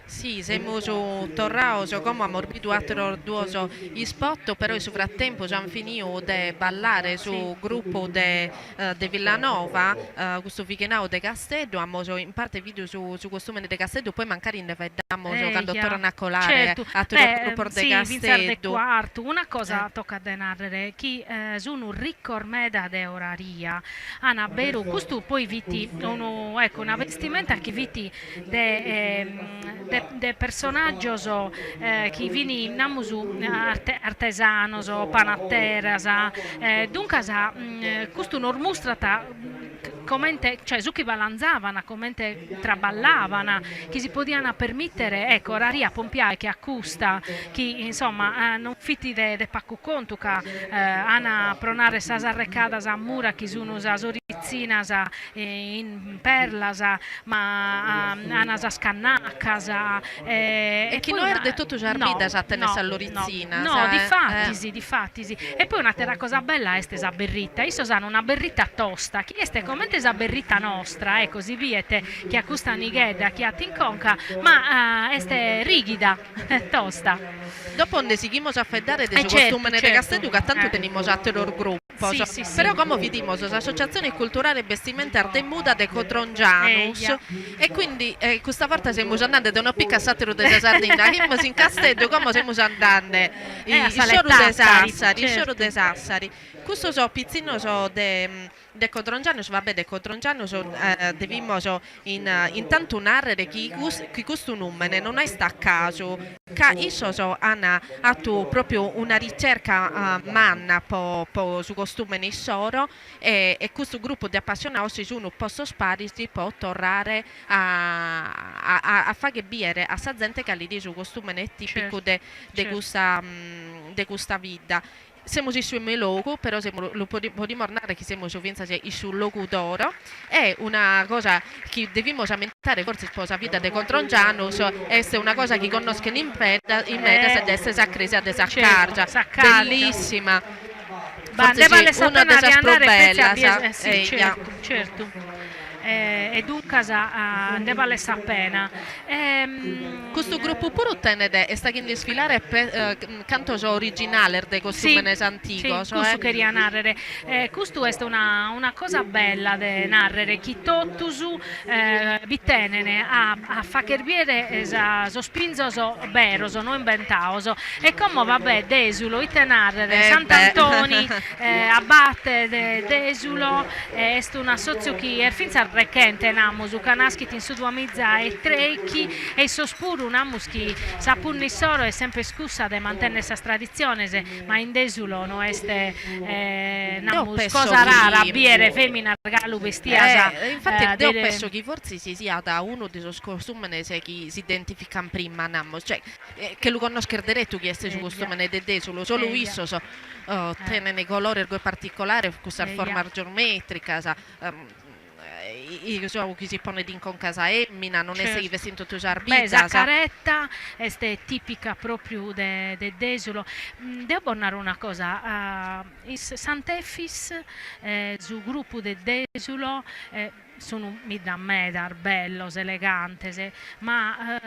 Sì, siamo tornato come abituato a gli spot, però nel frattempo ci hanno finito di ballare Sì. sul gruppo di Villanova, questo Vichenao de Castello, abbiamo in parte video su costume de Castello, poi magari ne vediamo quando Ja. tornano a colare Certo, a tutto il beh, gruppo de sì, Vincere de Castello. quarto. Una Eh. cosa tocca da narrare, chi sono ricco ormeda de oraria, Anna Beru, questo poi viti, ecco, una vestimenta che viti de personaggio so, che vini namusu artesano, so, panatteras, dunque, questo non mostrata commente, cioè su chi balanzavano, commente traballavano, chi si potevano permettere, ecco, raria pompiare che accusta, chi insomma non fitti de pacco conto che ana pronare sas arrecadas a mura chi sono sa sorizzinas in perlas, ma ana sa scannacas E e chi poi non una è tutto no, giarbita a tenere no, no, all'orizzina, no, sa? di fatti sì. E poi una terra cosa bella è stesa berrita. Io so una berrita tosta, chi è come sa berrita nostra, e così viete, che accusta nigheda, che ha tinconca, ma è rigida, tosta. Dopo ne seguimos a fare de su Certo, costume de certo. Castello che tanto tenemos a loro gruppo. Sì, sì, sì. Però come vediamo, l'associazione culturale e vestimenta de Muda de Cotrongianus Eia. e quindi questa volta siamo andando da una picca satiro de Sardegna, che siamo in Castello, come siamo andando A i scioro de Salettassari, Sassari, i scioro certo. de Sassari. Questo so pizzino so de Cotrongianus, vabbè, de Cotrongianus devimmo so in tanto narrare chi questo numero non è sta a caso che io so Anna ha tu proprio una ricerca manna su costume nei soro e questo gruppo di appassionati sono posso sparisi può tornare a fare biere a sa gente che lì su costume è tipico Certo, certo. de questa vita siamo su il logo, però lo possiamo tornare che siamo su sul logo d'oro. È una cosa che dobbiamo aumentare, forse sposa vita de Controngiano, è una cosa che conoscono in meta se adesso si crisi a Certo, desaccargia. s'accarcia. Bellissima. Ne Forse sì, vale la una pena delle più riandare pezzi a belle, sa? sì, certo, certo. E dunque ne vale la pena. Questo gruppo pure ottiene sta in sfilare canto originale dei Sì, costumi sì, antico, questo cioè queria narrare. Questo è una cosa bella da narrare. Chi tottusu bittenene a facerbiere sospinzoso beroso, non inventaoso. E come vabbè, desulo, ite narrare, beh. Sant'Antoni, abbatte desulo, è una sozio chi erfinza recente namusu, canaschit in suduamizza e trecchi e sospuru namuschi sapurni soro è sempre scusa de mantenere questa tradizione, ma in desulo no este Io namus penso cosa rara, che biere, femmina, regalo, bestiasa, infatti io penso che forse si sia da uno dei suoi costumi che si identificano prima, namo, cioè che lo conosco tu chi è su eia, costume de solo eia, visto so eh, tiene nei colori particolari questa eia. forma geometrica sa, io so chi si pone con casa Emmina non è sei Certo. vestito tu Beh, giarbita sa Zaccaretta è tipica proprio desulo. Devo narrare una cosa, Sant'Effis, sul gruppo del desulo, sono mi da medar, bellos, elegantes, ma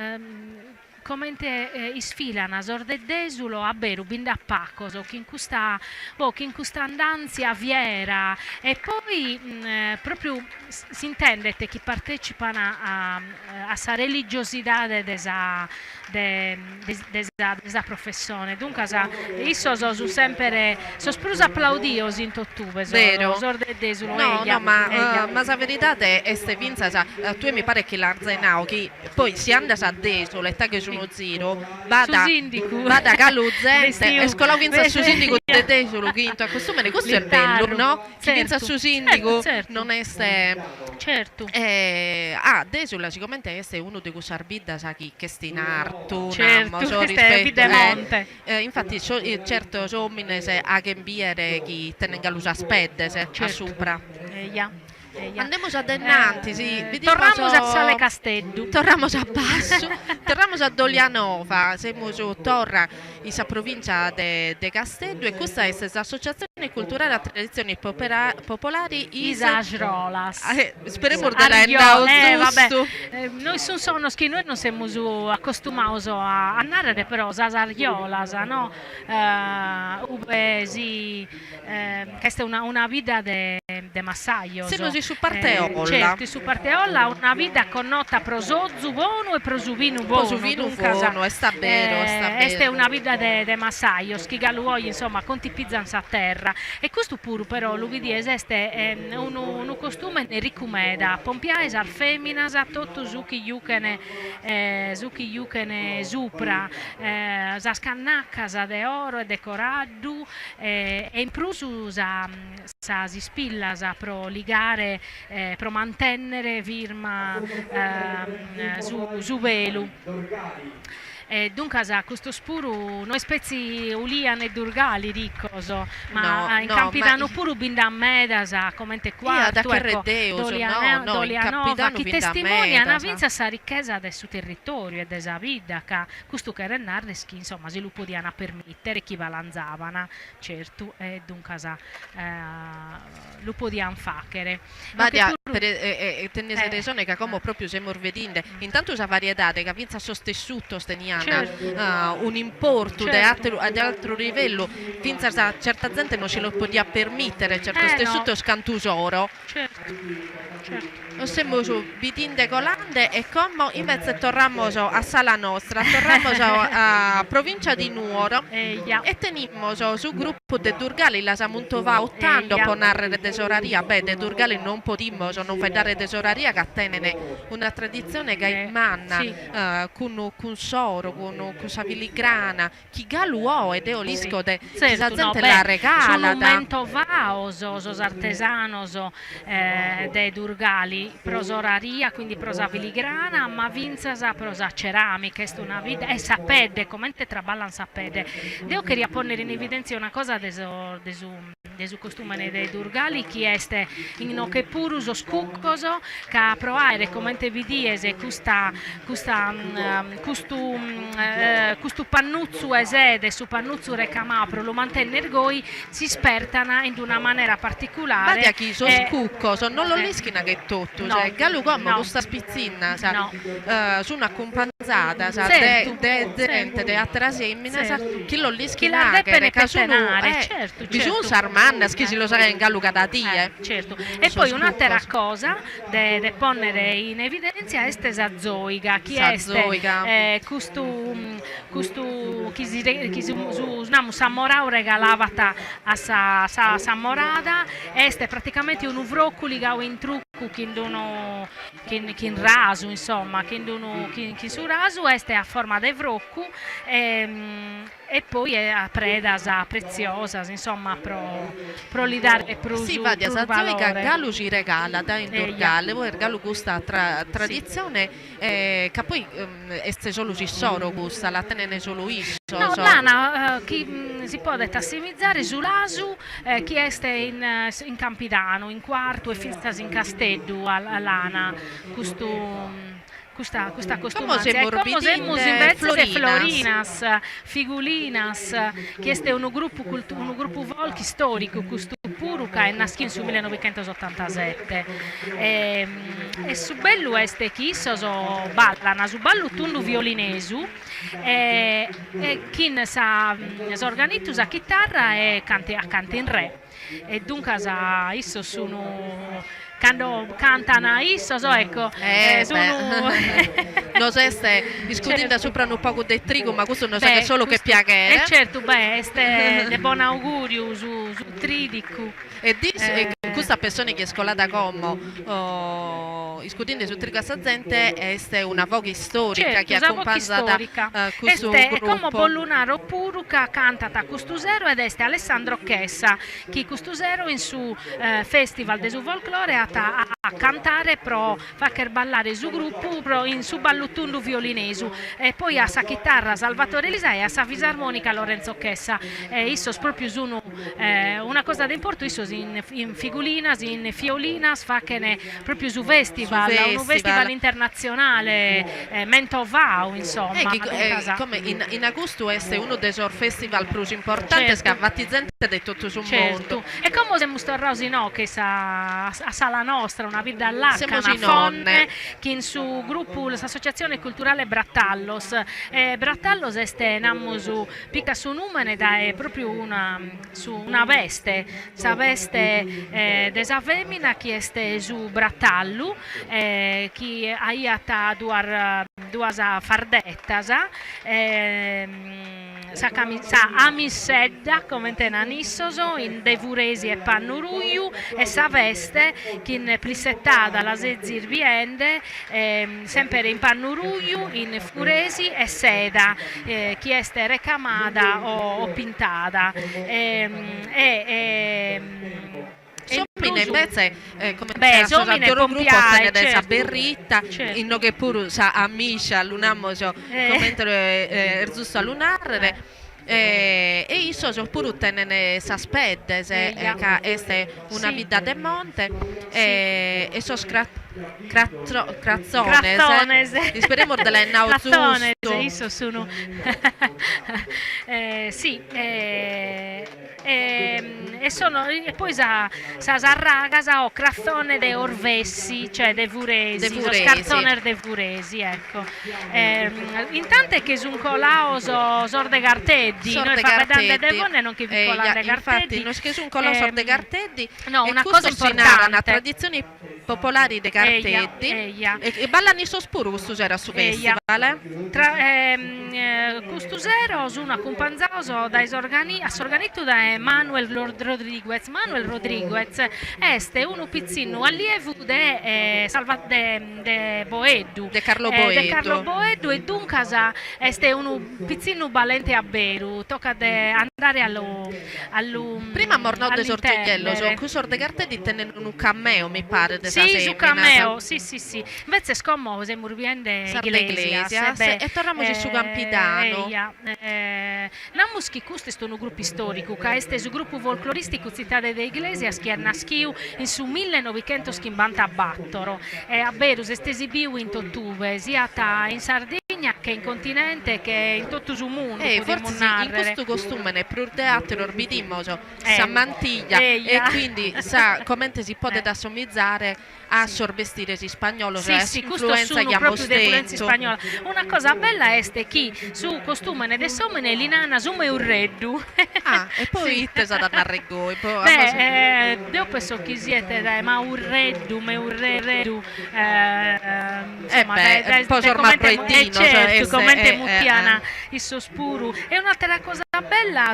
commente isfilano a sorde desulo a beru binda a paccoso che in questa andanzia viera e poi proprio si intende che chi partecipano a sa religiosità desa professione dunque io so sempre so sprus applaudios in tottube vero sorde desulo no, no, eia eia ma la verità è ste vinza, tu mi pare che l'Arzenau, che poi si anda a deso, l'età che sono zero, su sindico vada galluzzente, vestiu e scola vinza su sindico de deso, lo quinto, a questo me questo è bello, L'intarro, no? Chi vinza certo, su certo, sindico certo, non è ste... certo, Desula sicuramente è uno di questi arbidda, sa che sti in arto, certo, so questo è rispetto, Pidemonte. infatti certo somine se a che biere chi tenga l'usa spedde se a Certo, sopra. eia, eia. Andiamo a Dennanti, sì, vediamo Torniamo a Sale Casteddu. torniamo a basso, torniamo a Dolianova, siamo su Torra, in provincia de Castello e questa è l'associazione culturali e tradizioni popolari Isas rolas. speriamo di Arghio, rendere vabbè, giusto. noi sono che noi non siamo accostumati a narrare però sas argiolas, no? Sì, questa è una vita de massaio. Siamo su parte olla. Certo, su parte olla una vita connota prosozu buono e prosuvinu buono. Prosuvinu buono, è sta vero, Questa è una vita de massaio, schigaluoi, insomma, conti pizzans a terra. E questo pure però, lui esiste un costume ricumeda, pompiaes al feminas, a tutto zucchi yucene supra, sa scannacca de oro e de coraddu, e in prusu sa si spilla pro ligare, pro mantenere firma su velu. Dunque questo spuru noi spezzi ulian e durgali riccoso, ma in Campidano pure binda medasa come te qua Dolianova chi testimonia una vinza sa ricchezza del suo territorio e desa vita che questo che renarreschi insomma sviluppo di ana permettere chi valanzavana certo e dunque lo podiamo fare. Vadia tenese ragione che come proprio siamo vedendo intanto la varietà che vinza sostessuto stenia un importo di altro livello finza a certa gente non ce lo podia permettere certo tessuto scantusoro siamo su bitinde colande e come invece torniamo a Sala Nostra torniamo a provincia di Nuoro e teniamo su gruppo de Durgali la Samuntova ottando per narrare tesoraria de Durgali non potimmo non fai dare tesoraria che tenene una tradizione che è manna con soro con sa filigrana chi galuò ed eolisco de la gente la regala sul momento vaoso sos artesanos de Durgali prosoraria quindi prosa filigrana ma vinzasa prosa ceramica è una vita e sapede come te traballan sapede devo queria ponere in evidenza una cosa de su costume de Durgali chi este in che pure uso scuccoso che a provare come te vi diese questo pannuzzo esede su pannuzzo recamapro lo mantenne ergoi si spertana in una maniera particolare ma chi so scuccoso non lo lischina che tutto cioè galu come questa spizzina su una companzata de altra semmina chi lo lischina che certo bisogna sarmanna che si lo sa in galu cadatie certo e poi un'altra cosa de ponere in evidenza è stesa zoiga chi è questo chi su Samorau regalavata a sa morada este praticamente un uvrocculi che in trucco che in raso insomma che su raso este a forma de vroccu e poi è a preda preziosa insomma pro li dare pro sì va di che galu ci regala da in Durgale poi il galu gusta tradizione che poi este solo ci soro gusta la tenene solo isso no lana chi si può tassimizzare su l'asu chi este in Campidano in quarto e finstas in Casteddu a lana questa costumazione e come siamo invece Florinas, Figulinas che è un gruppo volchi storico questo puro che è nato sul 1987 e su bello è che so ballano su ballo tundu violinesu e chi sa organizza la chitarra e canta in re e dunque isso sono quando cantano isso ecco sono non so se discutendo sopra un po' del trigo ma questo non so che solo che piacere certo de buon augurio su tridico e questa persona che è scolata come discutendo su trigo assazente è una voce storica che ha accompagnato questo gruppo è come Bollunaro Puruca cantata Custusero ed è Alessandro Chessa che Custusero in su festival de su folklore a cantare pro facer ballare su gruppo in su ballutundu violinesu e poi a sa chitarra Salvatore Lisa e a sa fisarmonica Lorenzo Chessa isso proprio sono una cosa da importo isso in figulinas in fiolinas facene proprio su festival un festival internazionale Mentovau insomma come in agosto è uno dei festival più importanti che a Vattizente gente di tutto il certo. mondo. E come siamo tornati no che a sala nostra una vita larga, Siamo una in nonne. fonne che in su gruppo l'associazione culturale Brattallos. Brattallos este nammo su pica su numene da è proprio una veste, sa veste desa femmina che este su Brattallu, che aiata duas fardettas, sa amisedda come tenanissoso in devuresi e pannuruiu e sa veste che in plissettata la sezzir viende sempre in pannuruiu in furesi e seda che este recamada o pintata Somine invece come somine gruppo pompiai, se ne desa certo. berritta Certo. in no che pure sa amiscia lunamo come giusto a lunare e iso so pure tenene sa spedde che este una Sì. vita de monte e so Crazzonese. speriamo delle nau Crazzonese, giusto io sono sì, e poi sa raga o crazzone de Orvessi, cioè de Vuresi, De Vuresi. scarzoner de Vuresi, ecco. Intanto che su un colao sorde Garteddi, noi fa vedere de vonne non che vi colare infatti Garteddi. non che un collo sorde Garteddi No, e una questo cosa si narra una importante. tradizioni popolari de Garteddi Eia. e ballano i sospuru questo c'era su Eia. festival Custuzero su una companzauso da sorganito da Manuel Rodriguez. Manuel Rodriguez este uno pizzino allievo de Boedu. De Carlo De Boedu. Carlo Boedu e dunque este uno pizzino valente a Beru. Tocca andare allo prima mornò de Sortigliello all'intendere. che sorde Garteddi tenne un cameo mi pare de Sì, su cameo, sì. Invece scommo se murviende Sarda Iglesias e torniamo su Campidano. Namus che questo è un gruppo storico, che è un gruppo folcloristico Cittade de Iglesias che è nasciuto in su 1954 a Berus è esibiu in Tottuve, sia in Sardegna che in continente che in tutto il mondo. Forse sì, in questo costume ne prurdeattero orbidimmo sa mantiglia Eia. e quindi sa come si può assomigliare a sorbestire spagnolo cioè Sì, questo influenza sono che abbiamo proprio di influenza stento. spagnola. Una cosa bella è che su costume de somene l'inana sume un reddu. E poi Sì. ittesa da narreggo e poi Io penso che siete dai, ma un reddu, un po' ormai proiettino, certo, come mutiana eh. il sospuru. E un'altra cosa bella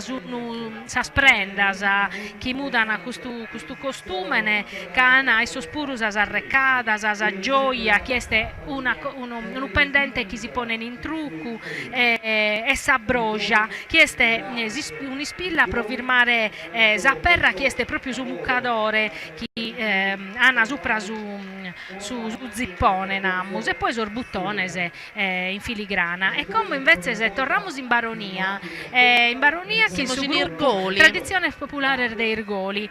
sa sprenda, chi mudano questo costume, cana il sospuru sa arrecada, sa gioia, chieste un pendente che si pone in trucco e sa brogia, chieste un'ispilla per firmare Zapperra, chieste proprio su muccadore, chi Anna sopra su zippone namus e poi sorbuttone in filigrana. E come invece se torniamo in Baronia che Siamo su in gruppo Irgoli. tradizione popolare dei Irgoli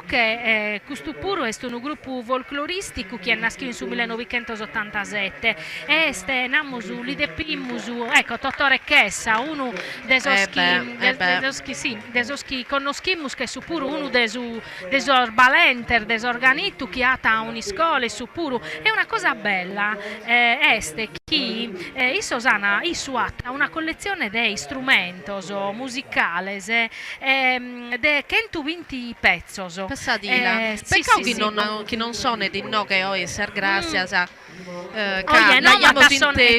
che questo puro è un gruppo folcloristico che è nato in su 1987 e namus ecco Tottore Chessa uno desoschi conoscimus che su puro uno desorbalenter desorganitu che ha un'iscola su puro è una cosa bella este chi isosana isuata una collezione di strumentos musicales de 120 pezzos Passadila. sì, Peccato sì, che non sono di no che ho ser gracias a Oye, no,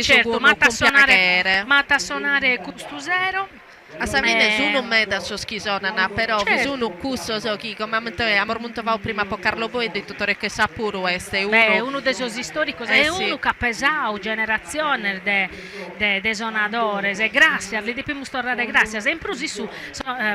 certo, ma a suonare Custuzero a Savine su non me da so schisonana però certo. sono cusso so chi come amor molto va prima po Carlo Boedo e tutto che sa puro este uno dei suoi storici è uno che ha pesato generazione de sonadores e grazie gli dobbiamo storare grazie sempre su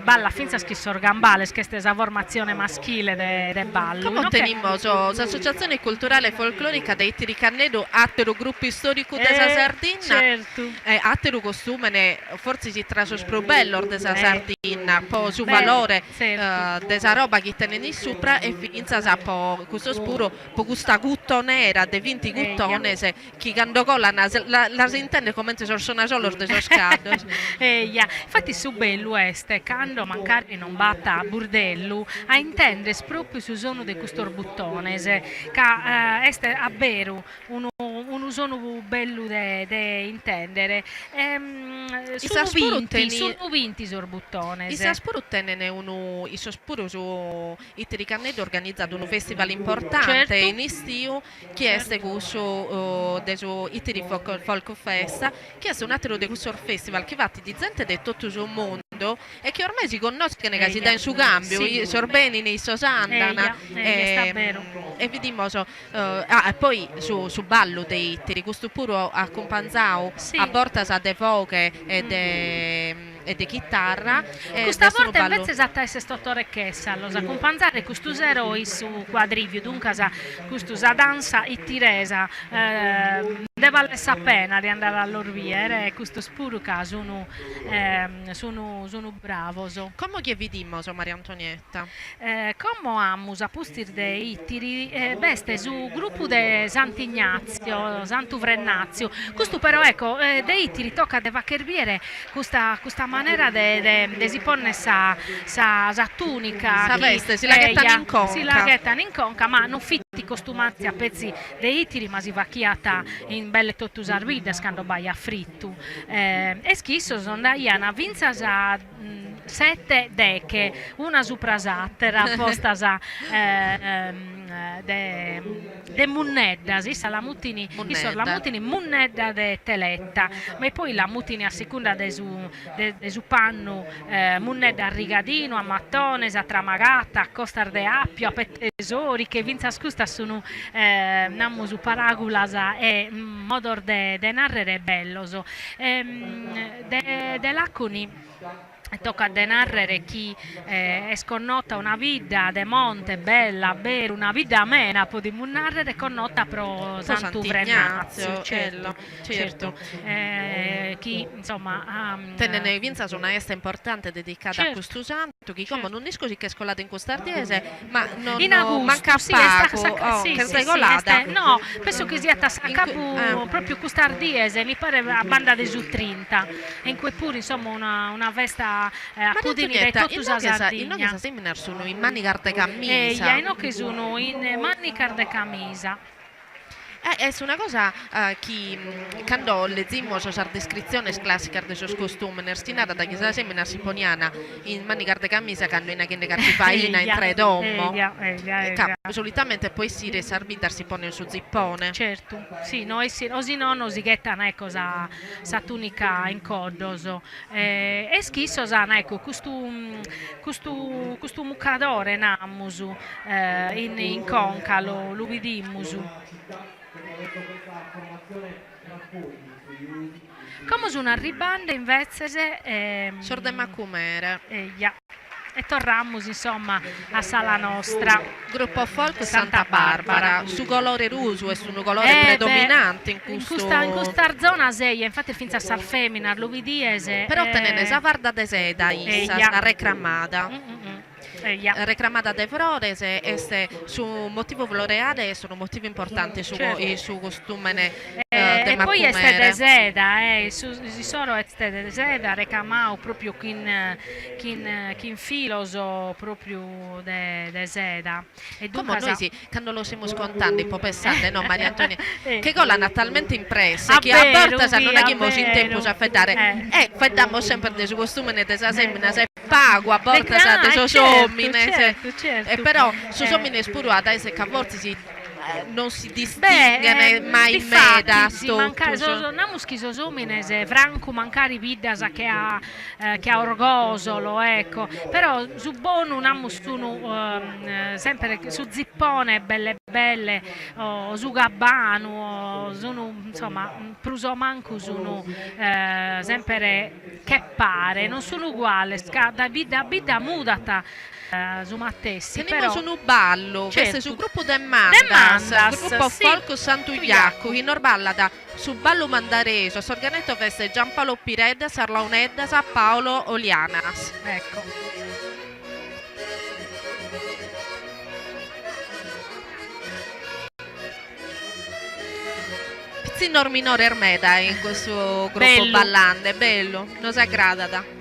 balla finza che sorgambales che questa formazione maschile de ballo come tenimmo l'associazione culturale folclorica dei Tiricannedo attero gruppi storico della Sardegna certo attero costume forse si traso bello desa sardina, po' su beh, valore certo. desa roba che tenen in sopra e finza sa po' questo spuro, po' questa guttonera de 20 Eia. guttone se chi quando cola la si intende come se sono solo de so scado. Eia. Infatti su bello est, quando magari non batta a burdello, a intendere proprio su sono di questo buttone, che est a vero un usono bello de intendere. I sa spuro teni Sono vinti sorbuttone. i sa spuro tenen uno i so spuro su Itricannedo organizzato un festival importante Certo. in estiu che è questo de su Itri Folk Festa che è un altro di questo festival che va di gente di tutto il mondo e che ormai si conoscono che si dà in su cambio Sì. i sorbeni nei sosandana Sta vero. e vediamo e poi su ballo dei Itri questo puro accompagnato Sì. a porta de voce e de chitarra Questa sono volta ballo invece esatta è stottore che sa, lo sa accompagnare questo eroi su quadrivio, dunque questo danza e tiresa, deve valere la pena di andare all'orviere e questo spuro che sono bravo. come che vediamo Maria Antonietta? Come amus a pustir de Ittiri, beste su gruppo de Sant'Ignazio, Santo Vrennazio. Questo però ecco, de Ittiri tocca de vaccherviere questa maniera de si ponne sa tunica, Sa veste, si la ghettano in conca. si la ghettano in conca, ma non fitti costumazzi a pezzi de Ittiri, ma si vacchiata in belle tottusarvides quando vai a fritto. E schisso sono una vinza sa 7 decche, una suprasattera apposta de munnedda, si sa la mutini, la mutini munnedda de teletta, ma poi la mutini a seconda de su panno munnedda a rigadino, a mattone, a tramagata, a costar de appio, a pettesori, che vinza scusta sono nammo su paragulas e modor de narrere belloso. De laconi tocca de narrere chi è sconnota una vita de monte bella, vero, una vita amena, può di narrere connota pro Santo Vrennazio, certo. Chi insomma tenene vinza su una festa importante dedicata certo. a questo santo che come Certo. non è così che è scolato in costardiese ma non in agosto, manca sì, poco sì, che sì, sei sì, colata no, penso che sia a capo proprio costardiese, mi pare a banda de su 30, in cui pure insomma una festa a Pudini dei Totus a in che seminar sono in manicar de e camisa io che sono in manicar de camisa. è una cosa che quando leggiamo la descrizione classica dei suoi costumi nestinata da chiesa seminar si poniana in manicar de camisa quando in che cartifaina in tre domo solitamente poi si resarbita si pone il suo zippone certo sì noi così non si ghettano ecco sa tunica in coddoso e schisso ecco questo mucadore namusu in conca lo vedimusu. Come sono arrivando invece sorde macumere e torniamo insomma a sala nostra gruppo folk Santa Barbara su colore ruso e su un colore predominante in questa zona sei infatti finza sal femmina lo vidiese però tenene sa varda de seda una recramata reclamata de flores este su motivo floreale sono motivo importante su costume e poi este de seda si sono este de seda recamao proprio kin filoso proprio de seda e come noi sì quando lo stiamo scontando un po' pensando no Maria Antonia che cosa talmente impressa che a volte non abbiamo in tempo a fettare fettiamo sempre de su costume de sa semina se pago a volte sa de so somine e però su somine spuro ad esse che a volte si non si distingue mai in meda namuschi sosomines franco mancari vidas che ha orgosolo ecco però su bono namus sempre su zippone belle belle o su Gabbano, sono, insomma, pruso manco sono sempre che pare, non sono uguali, da vita mudata su Mattessi, Teniamo però su un ballo, questo è certo, sul gruppo de De Mandas, Mandas, gruppo sì, Folco Sant'Ugliacco, che non balla da su ballo mandareso, sorganetto feste Giampaolo Piredda, Sarlaunedda, Paolo Olianas. ecco. Pizzino minore Ermeda in questo gruppo Bello. ballante, bello, non si aggrada da.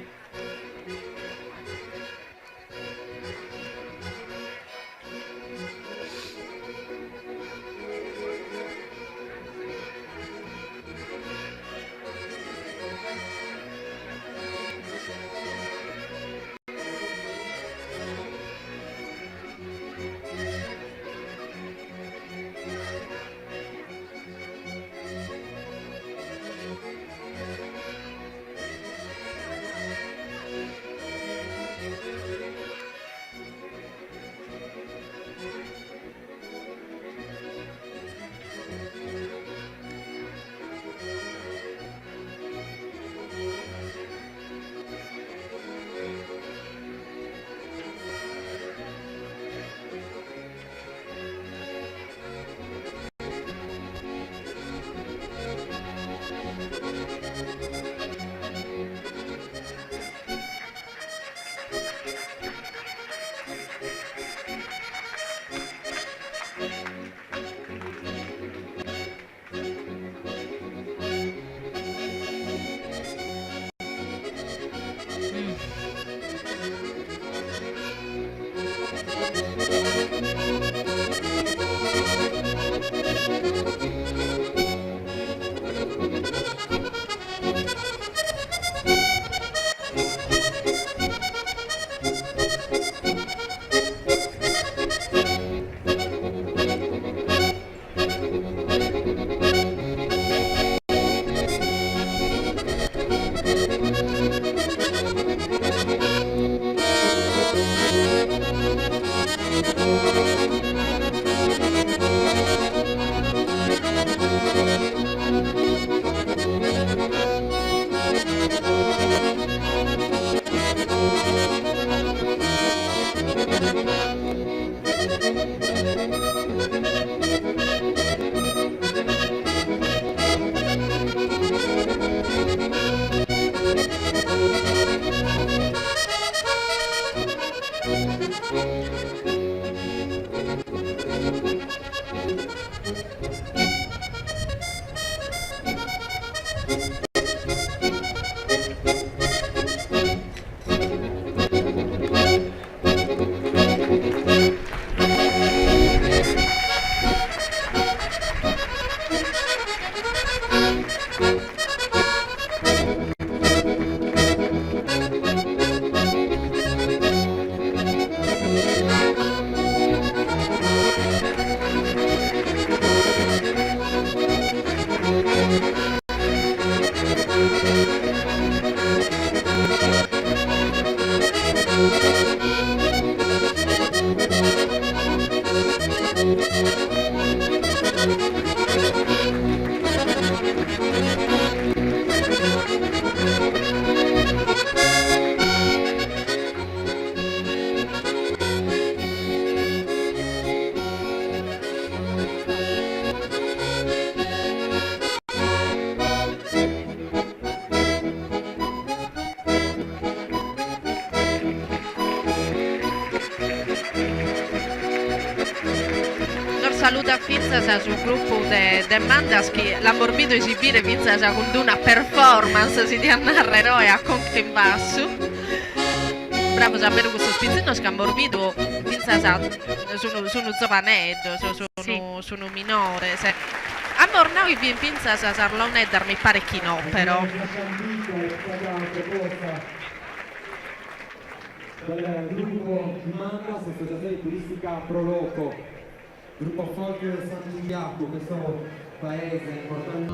Saluta Finza sul gruppo de Mandas che l'ha morbido esibire Finza con una performance si di annarra eroe a conca in basso. Bravo sapere questo spizzino che ha morbido Finza sono giovanetto, sono minore. Se... A Mornau in Finza sarà un edar mi pare chi no però. Dal gruppo Mandas, associazione turistica Proloco. Gruppo Folk Sant'Ugliacco, questo paese importante.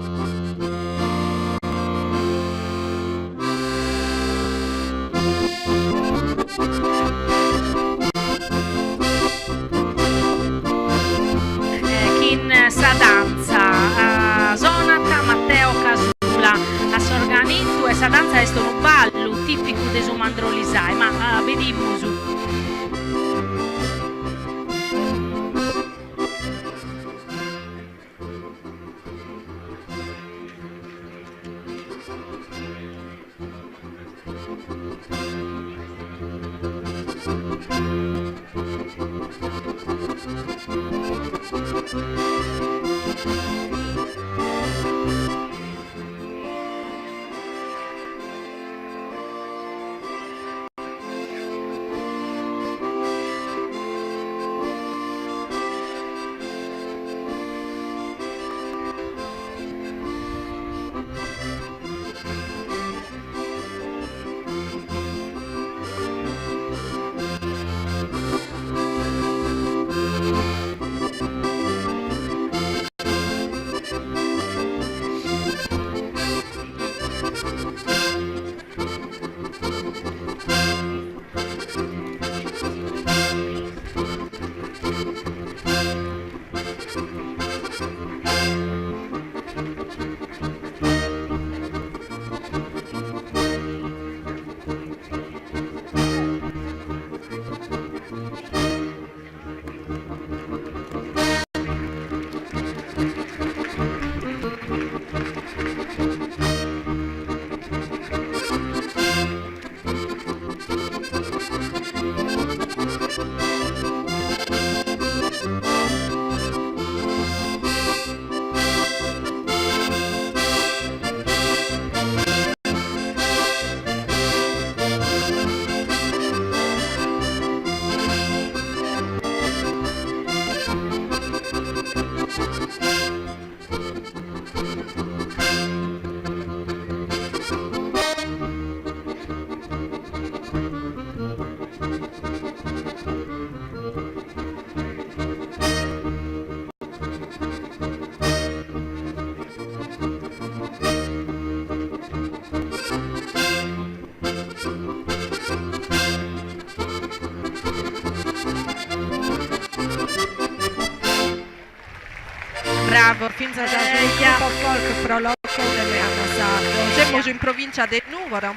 Bravo, finza già sul gruppo folk proloco dell'anno sardo. Siamo in provincia del Nuoro.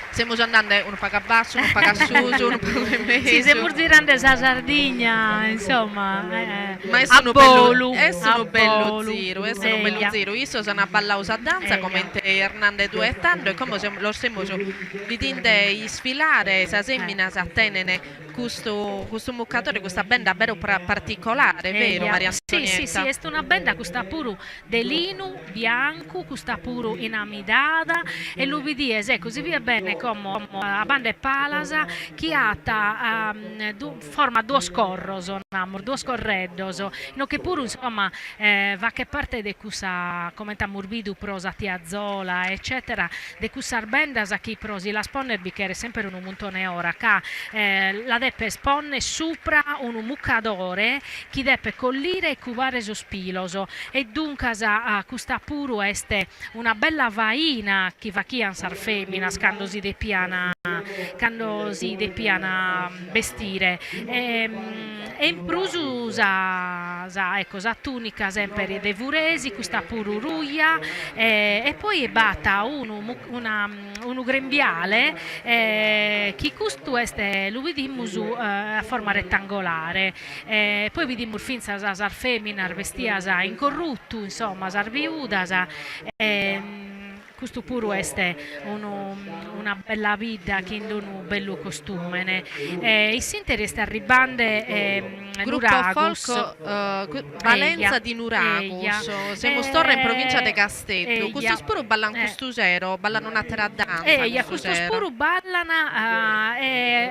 Stiamo andando, uno paga basso, uno paga su, uno paga meglio. Sì, stiamo girando la Sardegna, insomma. Ma sono bello zero, sono bello zero. Io sono a ballausa danza come Hernande duettando e come lo stiamo vedendo sfilare, sa semmina, sa tenere questo muccatore, questa benda davvero particolare, vero Maria Antonietta? Sì, è una benda questa pure delino bianco, questa pure in amidada e lo vedi così via bene come a banda palasa che ha forma due scorroso, due scorreddoso, no che pure insomma va che parte di questa come morbido prosa tiazzola eccetera, di questa benda che prosi la sponner bicchiere sempre un montone ora che la deppe sponne sopra un muccadore che deppe collire e cuvare sospiloso e dunque questa pure este una bella vaina che va chi ansar femmina scandosi de piana vestire e in prusu ecco sa tunica sempre de vuresi questa pure ruia e poi è batta uno grembiale che questo este lo vediamo a forma rettangolare poi vediamo finza sar femmina vestia in corrutto insomma sar viuda questo pure è una bella vita che in un bello costume i sinteri sta arrivando gruppo folk Valenza di Nuragus siamo storre in provincia di Castello questo spuro ballano costusero ballano una terra danza questo spuro ballano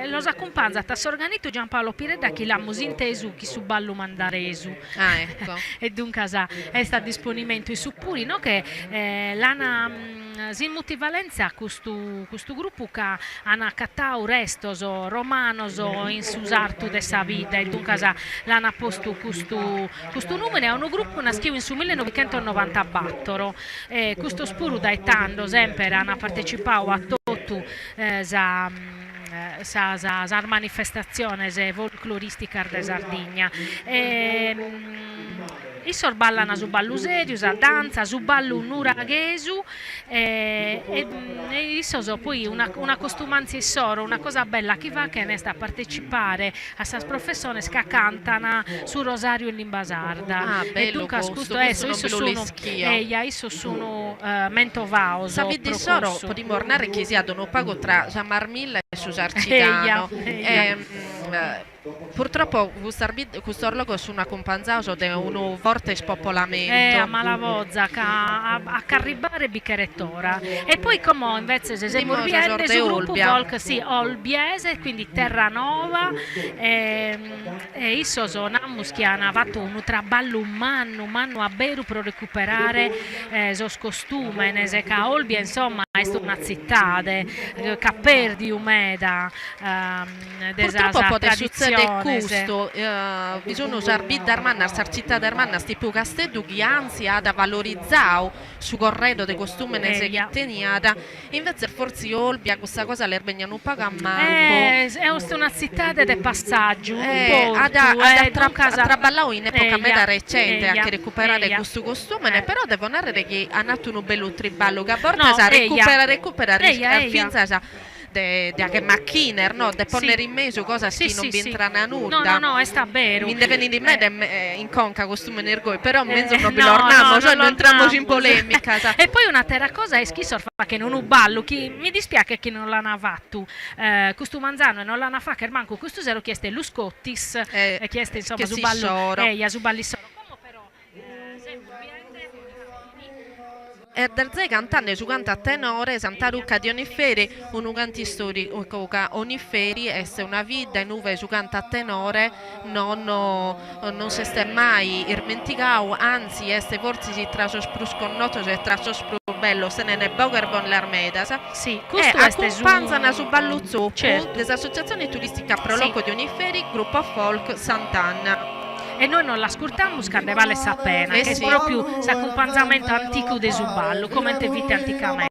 lo accompagna a Sorganito Giampaolo Pireda che l'ha inteso chi su ballo mandaresu ecco e dunque è sta disponimento i suppuri no che l'ana sin multivalenza questo gruppo che hanno cattau restoso romanoso in susartu de sa vita e dunque l'hanno posto questo numero è un gruppo nasciuto in su 1994 questo spuru da etando sempre hanno partecipato a tutto sa manifestazione folcloristica de Sardegna i sorballano su ballo serio, su danza, su ballo nuraghesu e sono poi una costumanza soro, una cosa bella che va che ne sta a partecipare a questa professione che cantano su Rosario in lingua sarda e dunque io sono mentovao sabi di soro potremmo ornare che si hanno pago tra Marmilla e Susarcitano purtroppo questo orlogo è una companzato di un forte spopolamento. A Malavozza, a Carribare Bicherettora. E poi come invece se Dimosa Murbiende Giorde su gruppo Olbia. folk, sì, Olbiese, quindi Terranova, e isso sono che hanno fatto un traballo umano a Beru per recuperare sos costume, se che Olbia insomma è una città che perdi umeda Purtroppo può succedere tradizione. questo, bisogna usare Biddarmanna, la città d'Armanna, tipo Castello, che anzi ha da valorizzare su corredo dei costumi che teniata, invece forse Olbia questa cosa l'erbegnano un po' a manco. È una città di passaggio, un traballavo in epoca meda recente a recuperare questo costume, però devo narrare che ha nato un bello triballo che a volte recuperare finza che macchiner, no? De ponere in mezzo cosa che non vi entrano a nulla. No, è sta vero. Mi deve venire in me in conca costume nergoi, però in mezzo non vi lo ornamo, cioè non entriamo in polemica. E poi una terra cosa è schizorfa che non un ballo, mi dispiace che non l'hanno fatto. Questo manzano e non l'hanno fatto, che manco questo zero chieste Luscottis, chieste insomma su ballo, su ballissoro. E del zai cantante su canta a tenore Santa Luca di Oniferi, un canti storico Oniferi è una vita in uve su canta a tenore non si sta mai dimenticato, anzi forse si traso sprusconnoto se traso bello se ne boger con l'Armeda sì, questo è accompagnano su Balluzzo certo. dell'associazione turistica Proloco di Oniferi, gruppo folk Sant'Anna. E noi non l'ascoltiamo Carnevale Sapena, che è proprio questo accompagnamento antico del Suballo, come te vite anticamente.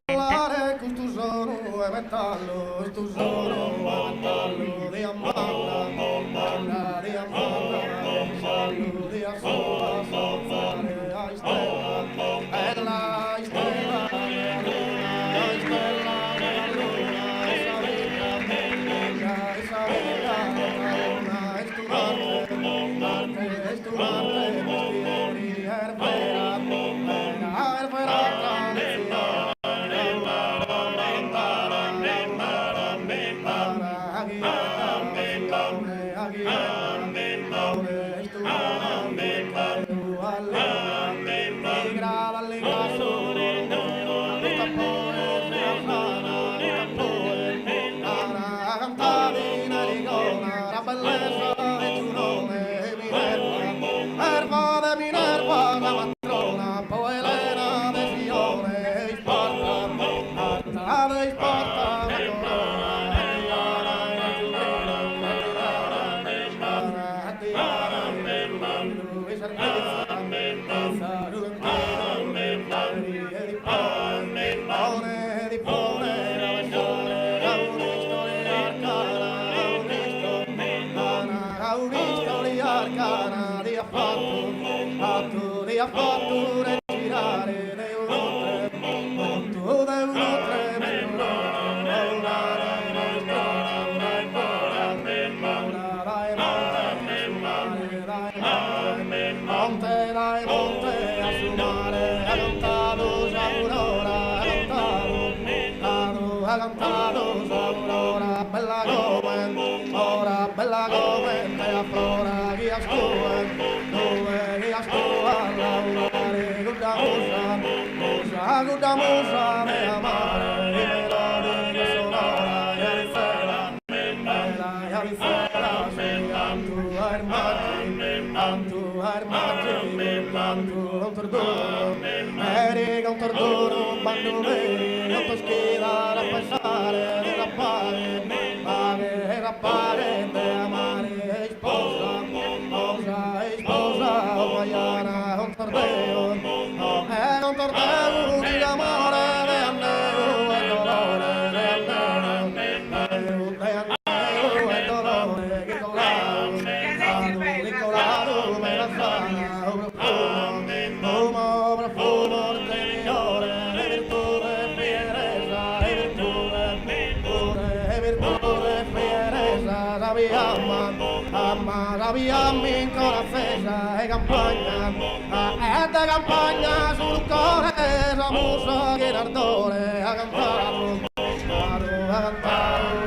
Campagna sul cuore, la musa che l'ardore ha cantato,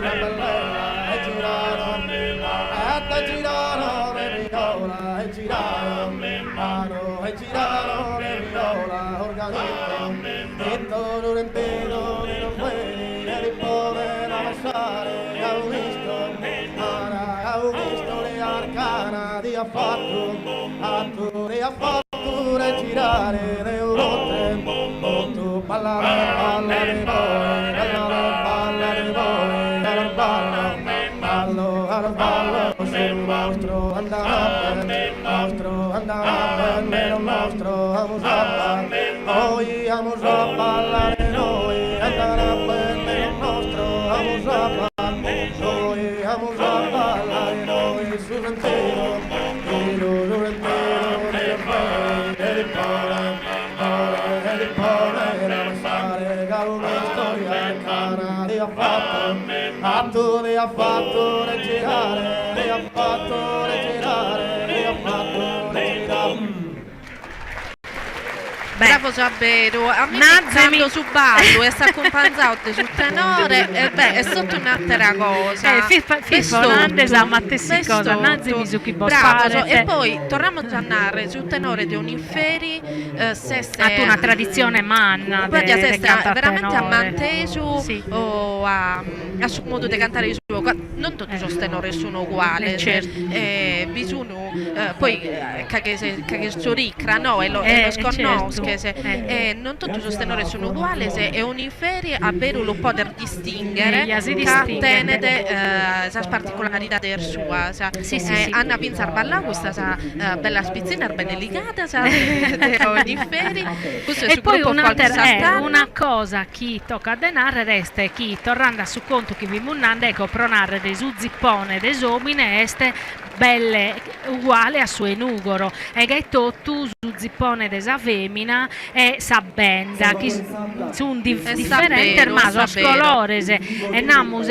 la bellezza è giurato, e giraron de viola organito e todo entero de los buenos e di poder avanzare Augusto le arcana di affatto e girare de Europe tu ballare de voi ballo sul vostro andare nel nostro vamos a ballare noi andare nel nostro vamos a ballare noi sul entero Affatto le ha fatto girare, le ha fatto girare, le ha fatto girare. Bravo Giaberu, a me iniziando su ballo e sta accompagnato sul tenore e beh è sotto un'altra cosa. Fifo Nandes a Mattessi cosa, Nazzi Misuki bravo, e poi torniamo a narrare sul tenore di un inferi a una tradizione manna veramente a Mantesu sì. o a suo modo di cantare il suo, non tutti i tenori sono uguali, certo. bisogno poi che ricra no e lo sconosce certo. non tutti i tenori sono uguali se è un inferi a vero lo poter distinguere tenede sa particolarità del sua sì. Anna Pinzar balla questa bella spizzina bene ligata un inferi e poi una cosa chi tocca a denare resta chi tornando su conto che vi munnanda ecco pronare dei su zippone des omine este belle uguale a suo enugoro e gatto tu su zippone desa femina e sabenda che sono differente ma so colores e namus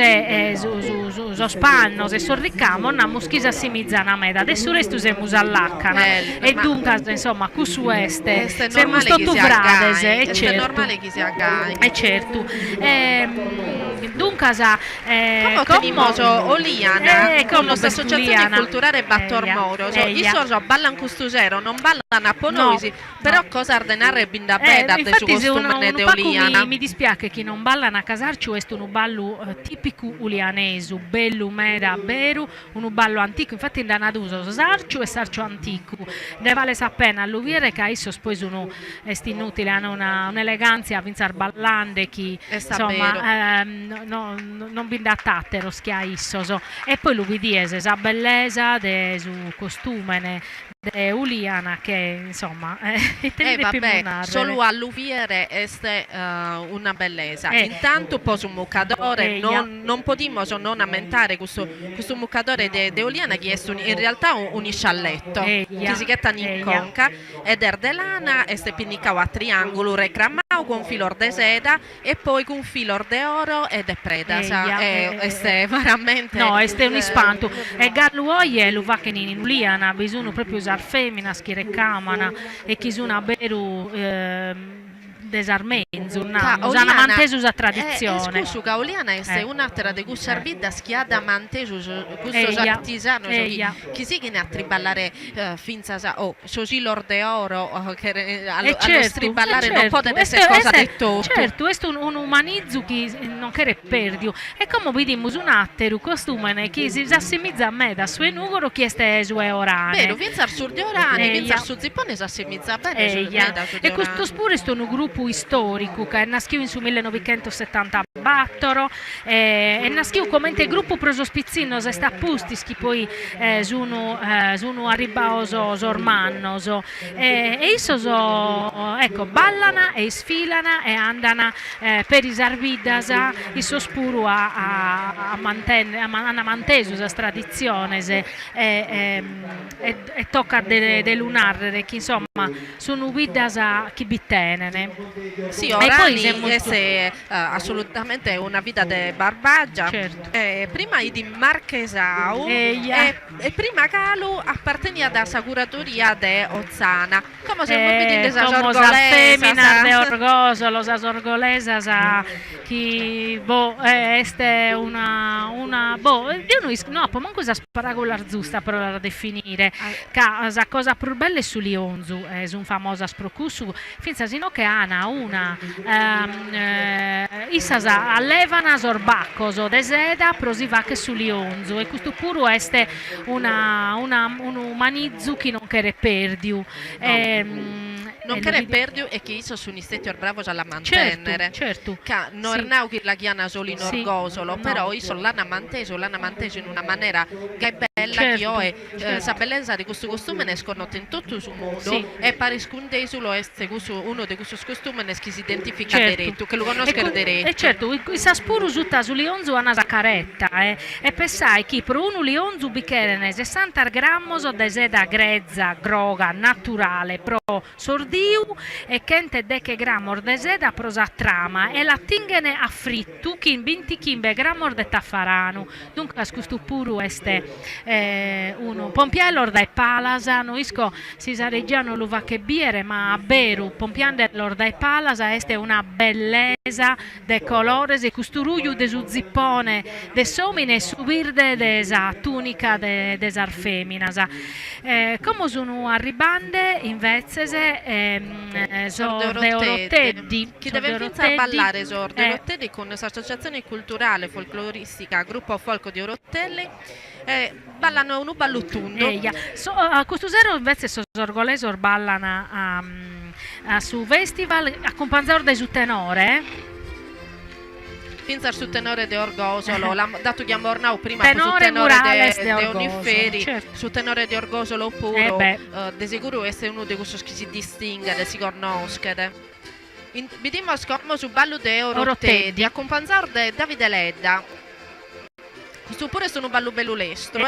so spanno se sorricamo namus chisa simizzana meda adesso resto se musallacana e dunque insomma cusu este se musto tu vrades e certo normale chi si aggai e certo dunque come Oliana con lo associazione culturale Battor Eia, Moro i eia. sorso ballan custusero non ballano a Ponoisi però cosa ardenare binda beda de su infatti costume de Oliana mi dispiace che non ballano a casarci questo è un ballo tipico ulianesu bello meda beru un ballo antico infatti in Danaduso sarcio e sarcio antico ne vale appena all'uviere che esso poi sono inutile hanno un'eleganza a vinzar ballande chi insomma non binda tattero schia issoso e poi l'uvidiese sa bellezza de su costume de Uliana che insomma vabbè, solo all'uviere è una bellezza intanto poi un mucadore non potremmo non ammentare questo mucadore de Uliana che è in realtà un iscialletto che si chiama in conca ed è de lana e si pinnicao a triangolo recramao con filor de seda e poi con filor de oro ed è preda è veramente no è un ispanto e galluoi e lo va che in Uliana bisogna proprio usare femmina schirecamana e chi sono beru desarmenzu usano mantesu usa tradizione scusu che Oliana è un'altra di questa arbida schiada mantesu questo artisano chi si che ne a triballare finza sosilor de oro che allo striballare non potete essere cosa detto certo questo un umanizzu che non che perdio e come vediamo un atteru costume che si assimizza a me da sue nugoro chi è sue orane vero vinzar sur di orane vinzar su zippone si assimizza bene e questo spure è un gruppo storico che è nasciuto in su 1974 e nasciuto come gruppo prosospizzino se sta pustis che poi sono arribaoso sormannoso e isso ecco ballano e sfilano e andano per i sarvidasa isso spuro a manteso questa tradizione e tocca de lunare che insomma sono guidasa chi bittenene sì, Orani è assolutamente una vita di barbaggia certo. Prima di Marchesau e prima Calu apparteneva da Saguratoria de Ozzana come se non vedi de Femina de Orgoso lo Sasorgolesa sa chi este una io no comunque sa sparagolar giusta per la definire sa cosa più bella è su Lionzu un famoso sprocussu, finza sino che Ana una issas allevana sorbaccoso de seda prosiva che su lionzo e questo puro este un manizzu che non che perdiu. Non che perdiu e che iso su istetti bravo alla mantenere. Certo. Che non Sì. che la chiana solo in Sì. orgosolo, No. però iso l'hanno manteso in una maniera che è bella, Certo, che io certo. sa bellezza di questo costume ne sconnotte in tutto sul mondo Sì. e pare scundesolo è uno di questi costumi che si identifica Certo. diretto, che lo conosce diretto. E certo, i saspuru sutta su lionzu una sacaretta e pensai che per uno lionzu bicchiere 60 grammoso de seda grezza, groga, naturale, pro sordiu e chente deche grammor de seda prosa trama e la tingene a frittu che in 20 grammor de taffarano. Dunque questo puru este uno pompiello dai palasa, no isco si sareggiano l'uva che biere ma a beru pompiello dai palasa este una bellezza de colores e custuruglio de su zippone de somine subirde de esa tunica de sar feminas. Come sono arribande in vezzese sorde oroteddi Chi deve iniziare a ballare sorde oroteddi con l'associazione culturale folcloristica Gruppo Folco di Orotelli ballano un balluttundo. A questo zero invece sorgolesor ballano su festival a companzor de su tenore. Finza su tenore de Orgosolo, dato che amornau prima Tenore su tenore Murales de de Oniferi, certo. su tenore de Orgosolo puro, de sicuro è uno di questi che si distingue, de si conosce. Vediamo come su ballo de Orotedi, a companzar de Davide Ledda. Questo pure sono un ballo bello lestro,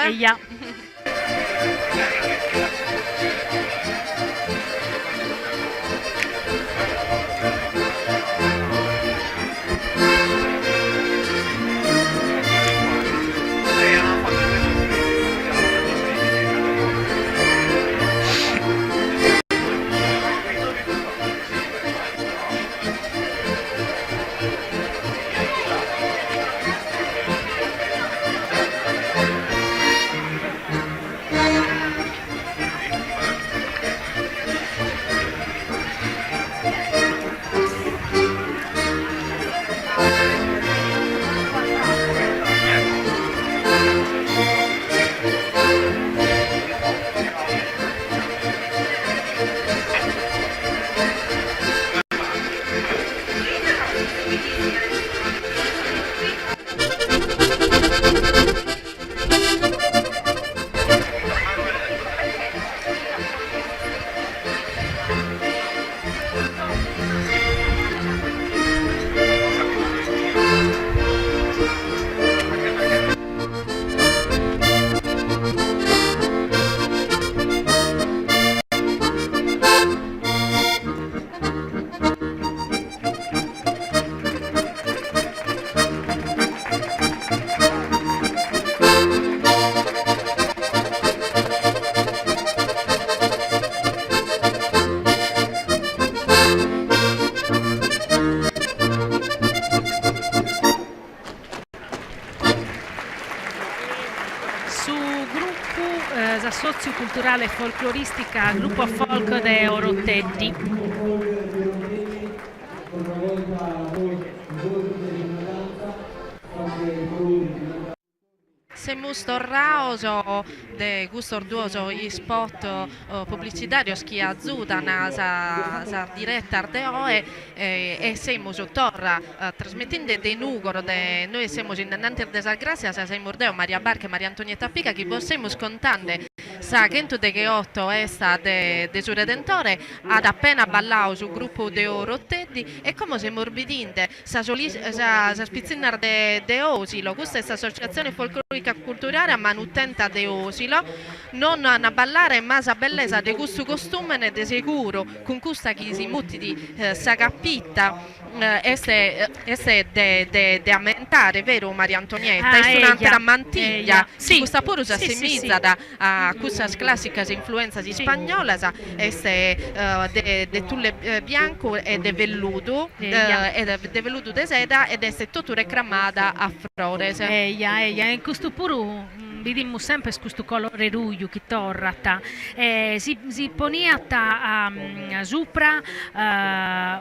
Socioculturale folcloristica Gruppo Folk de Oroteddi. Siamo storraoso de gusto orduoso i spot pubblicitarios che azzudano sa diretta ardeoe e siamo torra trasmettendo de Nugoro noi siamo in Nanter de Salgrazia sa siamo ordeo Maria Barca e Maria Antonietta Pica che possiamo scontande sa Gento de Gheotto esta de su Redentore ad appena ballao sul gruppo de Oroteddi e come siamo morbidinde sa spizzinar de Osilo questa è l'associazione folclorica culturale a manutenta de Osilo non a ballare ma sa bellezza de questo costume de sicuro con questa che si mutti di sa cappitta este de aumentare vero Maria Antonietta è un'altra mantiglia sì, questa pure si assimizza a questa classica influenza di spagnola este de tulle bianco e de velluto de velluto de seda ed è tutto reclamata a flores in questo pure vediamo sempre questo colore ruglio che torrata, si poniata sopra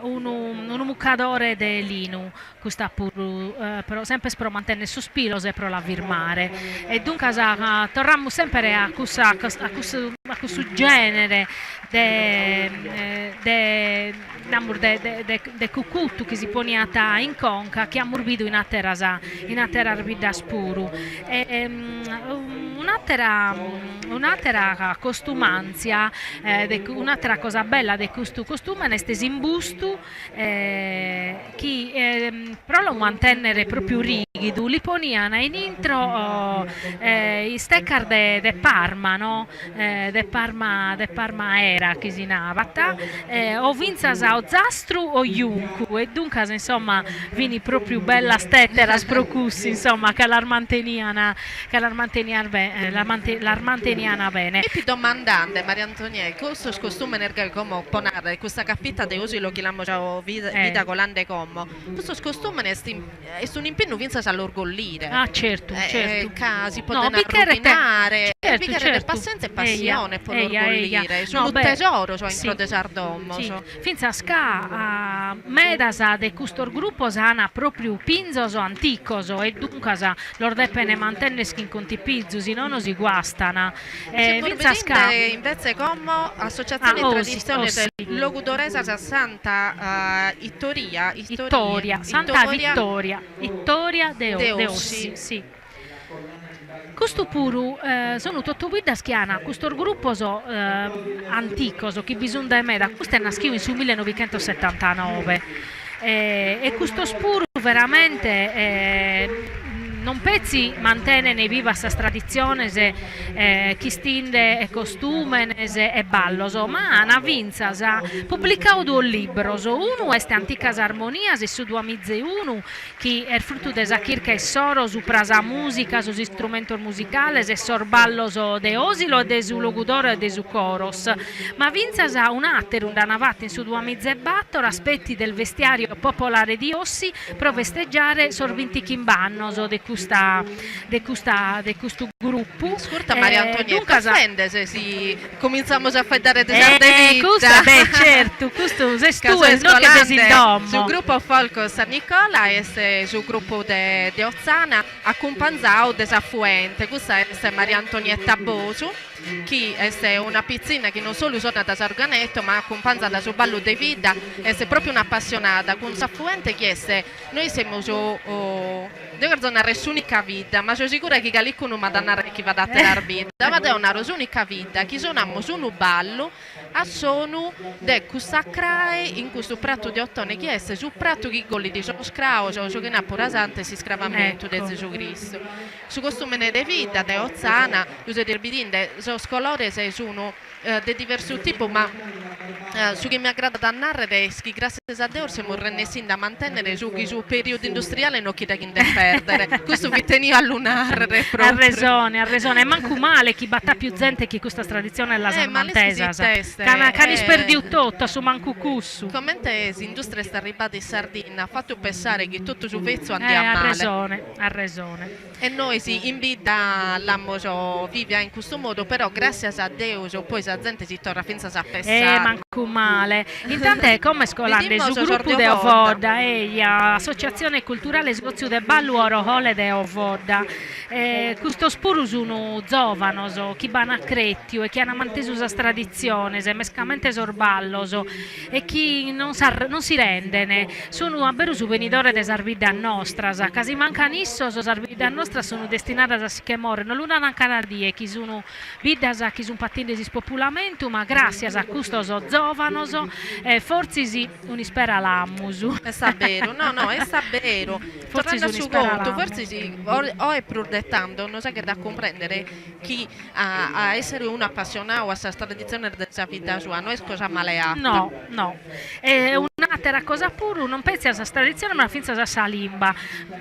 un muccadore di lino, questa però sempre per mantenere il sospiro se per la virmare, e dunque torniamo sempre a questo genere de cucuttu che si poniata in conca, che ha morbido in atera arbida spuru. Un'altra costumanzia, un'altra cosa bella di questo costume è stesi in bustu, che però lo mantenere proprio rigido, li poniano in intro i steccard de Parma, no? De Parma era che si navata, o vinzas o zastru o iuncu, e dunque insomma vini proprio bella stettera sprocussi, insomma che l'armanteniana bene. E ti domandante Maria Antonietta, questo costume energia come ponare questa cappita de usi lo che l'hanno già vita colande come questo costume è un impegno vinza all'orgoglire. Ah, certo. Si può rovinare, certo. pazienza e passione per orgoglire, sono un tesoro, cioè in Desardomo. Sì. Finza a medasa de custor gruppo sana proprio pinzoso anticoso, e dunque lor deppene mantennes in contipizzo, si non si guastana. Invece come associazione di tradizione del Logudoresa Santa Santa Vittoria de Ossi. Sì. Questo puru sono tutto guida schiana, questo gruppo antico che bisogna da questo è nato in 1979, e questo spuru veramente non pezzi mantiene viva questa tradizione chi stinde e costume e balloso, ma una vinza pubblicato due libri, uno è Anticas Armonias e su due mizze uno che è frutto della kirka e soro su prasa musica, su strumenti musicali e sor balloso de osilo e de su logudore e de su coros, ma vinza un atterum da navate in su due mizze battor aspetti del vestiario popolare di Ossi pro vesteggiare sorvinti chimbannoso de questo gruppo. Ascolta Maria Antonietta, offende se cominciamo a fare delle certo, questo è tu e non che desidero. Sul gruppo Folco San Nicola e sul gruppo de Ozzana accompagnato desaffuente, questa è Maria Antonietta Bosu, che è una pizzina che non solo suona da Sarganetto ma accompagnata sul ballo di vita, è proprio un'appassionata con Saffuente che noi siamo devo dire un'unica vita, ma sono sicura che Galicco ma danare chi va da terra vita, ma è una unica vita che suoniamo su un ballo a sono de sacrae in questo prato di ottone che è su prato che golli di sono scrao, cioè che ne rasante si scravamento di Gesù Cristo. Su costume de vita de Ozzana, uso di erbidinde, sono colori se sono di diverso tipo, ma su che mi aggrada da narrare è che grazie a Dio siamo rennessi da mantenere su periodo industriale non chiede chi deve perdere. Questo vi tenivo a lunare proprio. Ha ragione, manco male chi batta più gente che questa tradizione è la salmantesa. Cani sperdiu tutto su manco cussu. Commente l'industria sta arrivata in Sardegna, ha fatto pensare che tutto su vezzo andiamo male. Ha ragione. E noi in vita l'abbiamo vive in questo modo, però grazie a Dio poi la gente si torna finza a pensare. Manco male. Intanto è come scolare su gruppo de Ovoda, associazione culturale sgozio de Balluoro Hole de Ovoda. Questo spuru sono giovanoso, chi bana cretio e chi hanno manteso la tradizione, mescamente sorballoso e chi non si rendene. Sono a beru su venidore de sarvida nostra, casi mancanisso so sarvida nostra sono destinate a si che morrono l'una ancora die chi sono vidas chi sono pattini di spopolamento, ma grazie a questo so giovanoso forse si unispera l'ammusu. È vero, no, è vero. Tornando su conto, forse sì, o è prodettando, non sa che da comprendere chi a essere un appassionato a questa tradizione della vita sua, non è cosa maleata. No. Una un'altra cosa pure, non pensi alla tradizione ma finza alla salimba.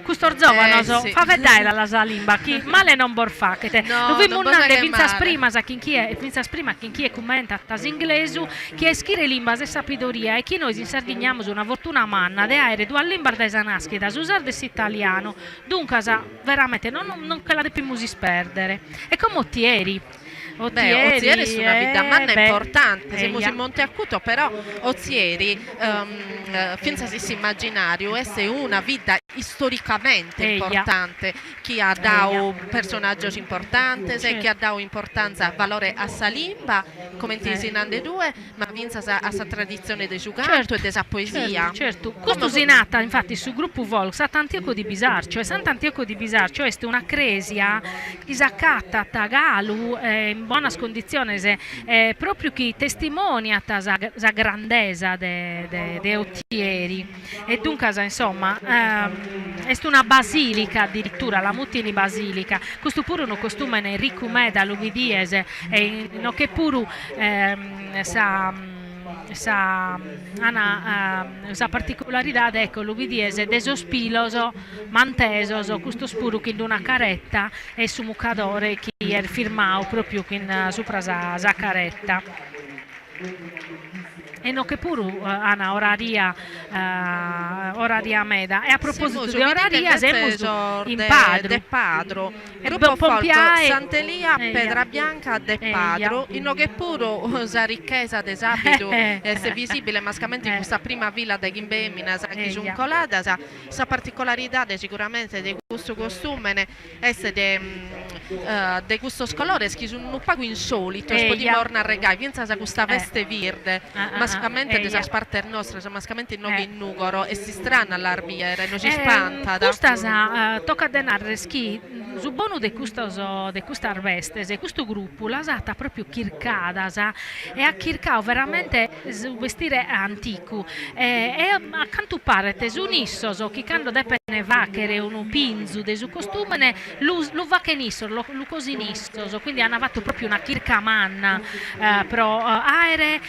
Questo giovane sì. fa vedere la salimba, chi male non borfa che te. No, Lo vediamo non un'altra che finza male. prima sa chi è commenta tas inglesu, chi è scrive limba e sapidoria e chi noi in Sardegna una fortuna manna de aere due limba da naschi da usare des italiano. Dunque veramente non che la dobbiamo sperdere. E come ottieri? Beh, Ozieri è una vita manna importante, siamo eia. in Monte Acuto, però Ozieri, finza si immaginario, è una vita storicamente Eia. importante, chi ha dato personaggio importante, Certo. chi ha dato importanza, valore a Salimba, come ti insegnano due, ma vinza a sa tradizione del suo canto e della poesia. Certo. Questo si è nata infatti sul gruppo Volk Sant'Antioco di Bisarcio e Sant'Antioco di Bisarcio è una cresia che si accatta a Galu in buona condizione proprio chi testimonia la grandezza de Ottieri e dunque insomma è una basilica addirittura la Mutini Basilica questo pure un costume ne ricumeda l'ubidiese e no che pure sa particolarità ecco l'ubidiese desospiloso mantesoso questo spuru che in una caretta e su mucadore che è firmato proprio sopra sa caretta e no che pure Ana oraria meda e a proposito di oraria siamo in de Padro E gruppo folk Pompiae- Sant'Elia Eia. Pedra Bianca de Eia. Padro in che pure sa ricchezza desabito è visibile mascamente in questa prima villa de Gimbemina sa chi Eia. colada sa particolarità sicuramente di questo costume de questo colore che sono un po' insolito Eia. di morna regai pensa sa questa veste verde mascamente Eia. desa parte nostra mascamente in in nugoro e si strana all'arbiere non ci spanta questa tocca denare schi su bono de questa arvestes e questo gruppo la sata proprio chircada e a chircao veramente su vestire antico e accanto parete su nissoso chi cando de pene vachere un pinzu de su costume lu vachenissor lo così nissoso quindi hanno fatto proprio una chirca manna pro aere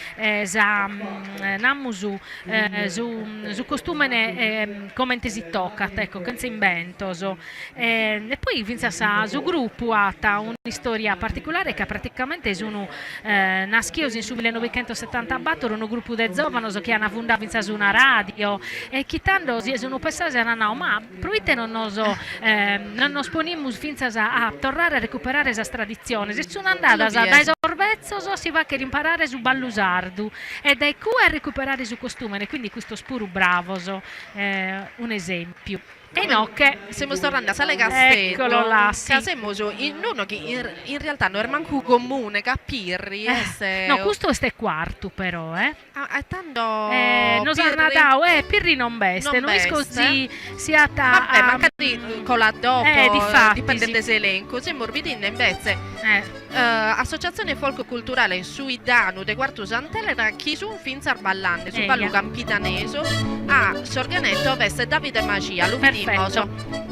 namusu su costume come si tocca ecco che si inventoso e poi vince su gruppo ha una storia particolare che praticamente sono naschiosi in su 1970 battono un gruppo de giovani che hanno fondato su una radio e chitando sono pensati no ma provate non nos poniamo finza a tornare a recuperare questa tradizione se sono andata dai sorvezzo si va che imparare su ballusardu e dai cu a recuperare su costume quindi questo spuru bravoso un esempio e no che siamo tornando a Sale Castello eccolo là sì. siamo in uno che in realtà non è manco comune capirri no questo è quarto però è tanto non sa Natale Pirri non beste non è così sia vabbè magari con la dopo difatti, dipende sì. dall'elenco siamo ridendo invece associazione folk culturale Suidano de Quarto Sant'Elena chi su un finzar ballante su ballo campitaneso a Sorganetto veste Davide Magia lo vediamo perfetto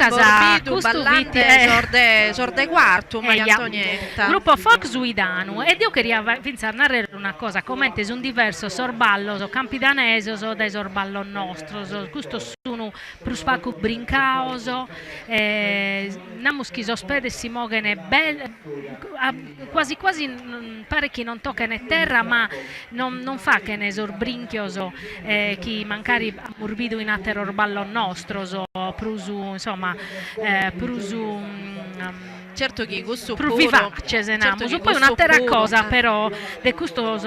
Borbidu, ballante, sorde quarto, Maria Antonietta. Gruppo folk suidano. Ed io queria pensare narrare una cosa, come un diverso sorballo, so campidanese, so dai sorballo nostro, so questo sono pruspacu brincaoso, namus chi sospede si mogene quasi quasi pare che non tocca né terra, ma non fa che ne sorbrinchioso chi mancari morbido in atero orballo nostro, so prusu insomma prusu certo che questo vivace certo poi un'altra cosa però de questo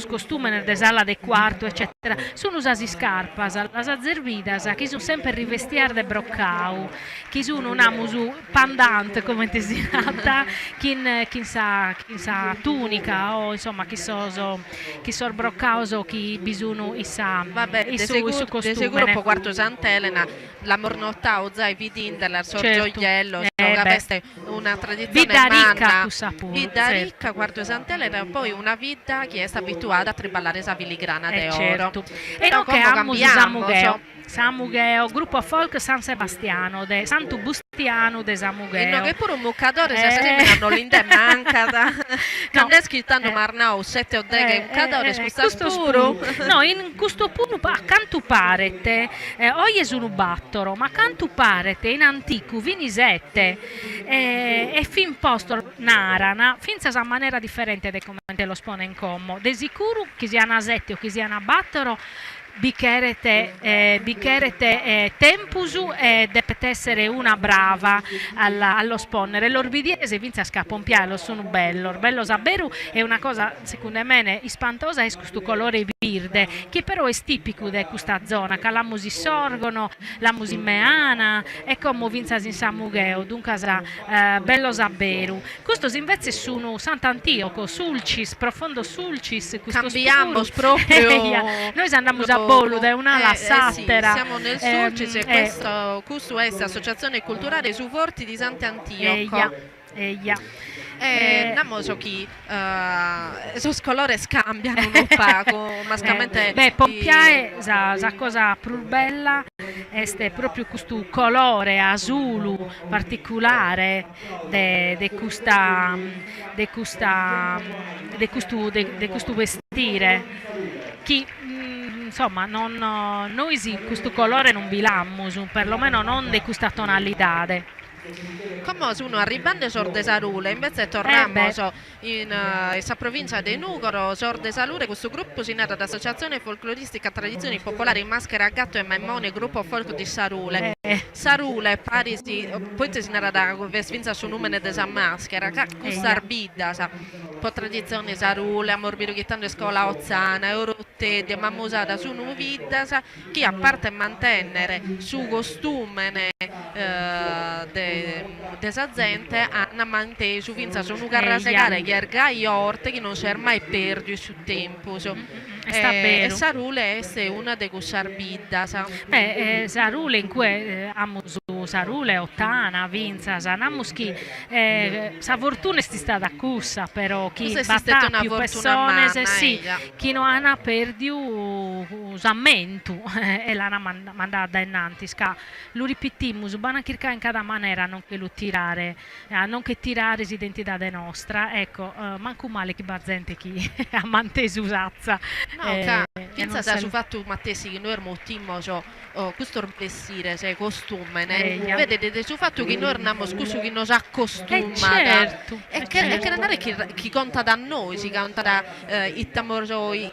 costume nel desala del quarto eccetera sono usati scarpas la zervidas che sono sempre rivestiare de broccau che sono una musu pandant come ti si nata chi sa tunica o insomma chi so broccau chi bisogno isa vabbè de sicuro quarto Sant'Elena la mornottau zai vidindela sorgioiello questa una tradizione vita ricca quarto Sant'Elena e poi una vita che è abituata a triballare esa filigrana de oro e noi che amiamo Samugheo, gruppo folk San Sebastiano, de Santo Bustiano de Samugheo. Che pure un muccatore se hanno l'inde mancata. Non è scritto Marnau 7 o 10 muccatore scusa puro. No, in questo punto accanto parete, oggi sono battoro, ma accanto parete in antico vinisette e fin posto narana, finza a maniera differente da come te lo spone in commo. De sicuro che sia una sette o che sia una battoro Bicherete tempusu deve essere una brava allo sponnere l'orbidiese vince a scapompiare sono bello saberu è una cosa secondo me ispantosa è questo colore verde che però è tipico di questa zona che la musi sorgono la musi meana e come vince in Samugheo dunque bello saberu questo invece sono Sant'Antioco Sulcis profondo Sulcis cambiamo proprio noi andiamo a Bolu è una sattera siamo nel Sulcis e questo è l'associazione culturale Suforti di Sant'Antioco non so chi sos colore scambiano un opaco mascamente Pompiae la cosa più bella è proprio questo colore azzurro particolare di questo vestire che insomma noi questo colore non vilammo perlomeno non di questa tonalità come uno arrivando Sorde Sarule invece torniamo in questa provincia di Nucoro Sorde Salure questo gruppo si nata d'associazione folcloristica tradizioni popolari maschera a gatto e maimone gruppo folk di Sarule Sarule parisi poi si nata da Vesvinza su numene desa maschera questa arbida po' tradizione Sarule amorbido chittando scuola Ozzana Eurotte di mammusata su nuvida chi a parte mantenere su costume desa gente hanno manteso finza sono Eia. carrasegare che ergai orte che non si è mai perdu su tempo Sta e bene. Sarule è una de cussarbidda Sarule in cui amo su Sarule ottana vinza sanamuschi sa fortuna sti sta da cussa però chi Cosa esiste battà una più fortuna persone manna, sì ella. chi non ha perdu usamento e l'hanno mandata innanti sca lo ripetiamo su bana circa in cada maniera non che lo tirare non che tirare l'identità nostra ecco manco male chi bazzente chi ha manteso usazza No, ca, e pensa non se se su fatto Mattesi che noi ermottimmo questo vestire, se costume, ne? Eia. Vedete, su fatto che noi erniamo scuso che nos accostuma certo, che non è chi conta da noi, si conta da i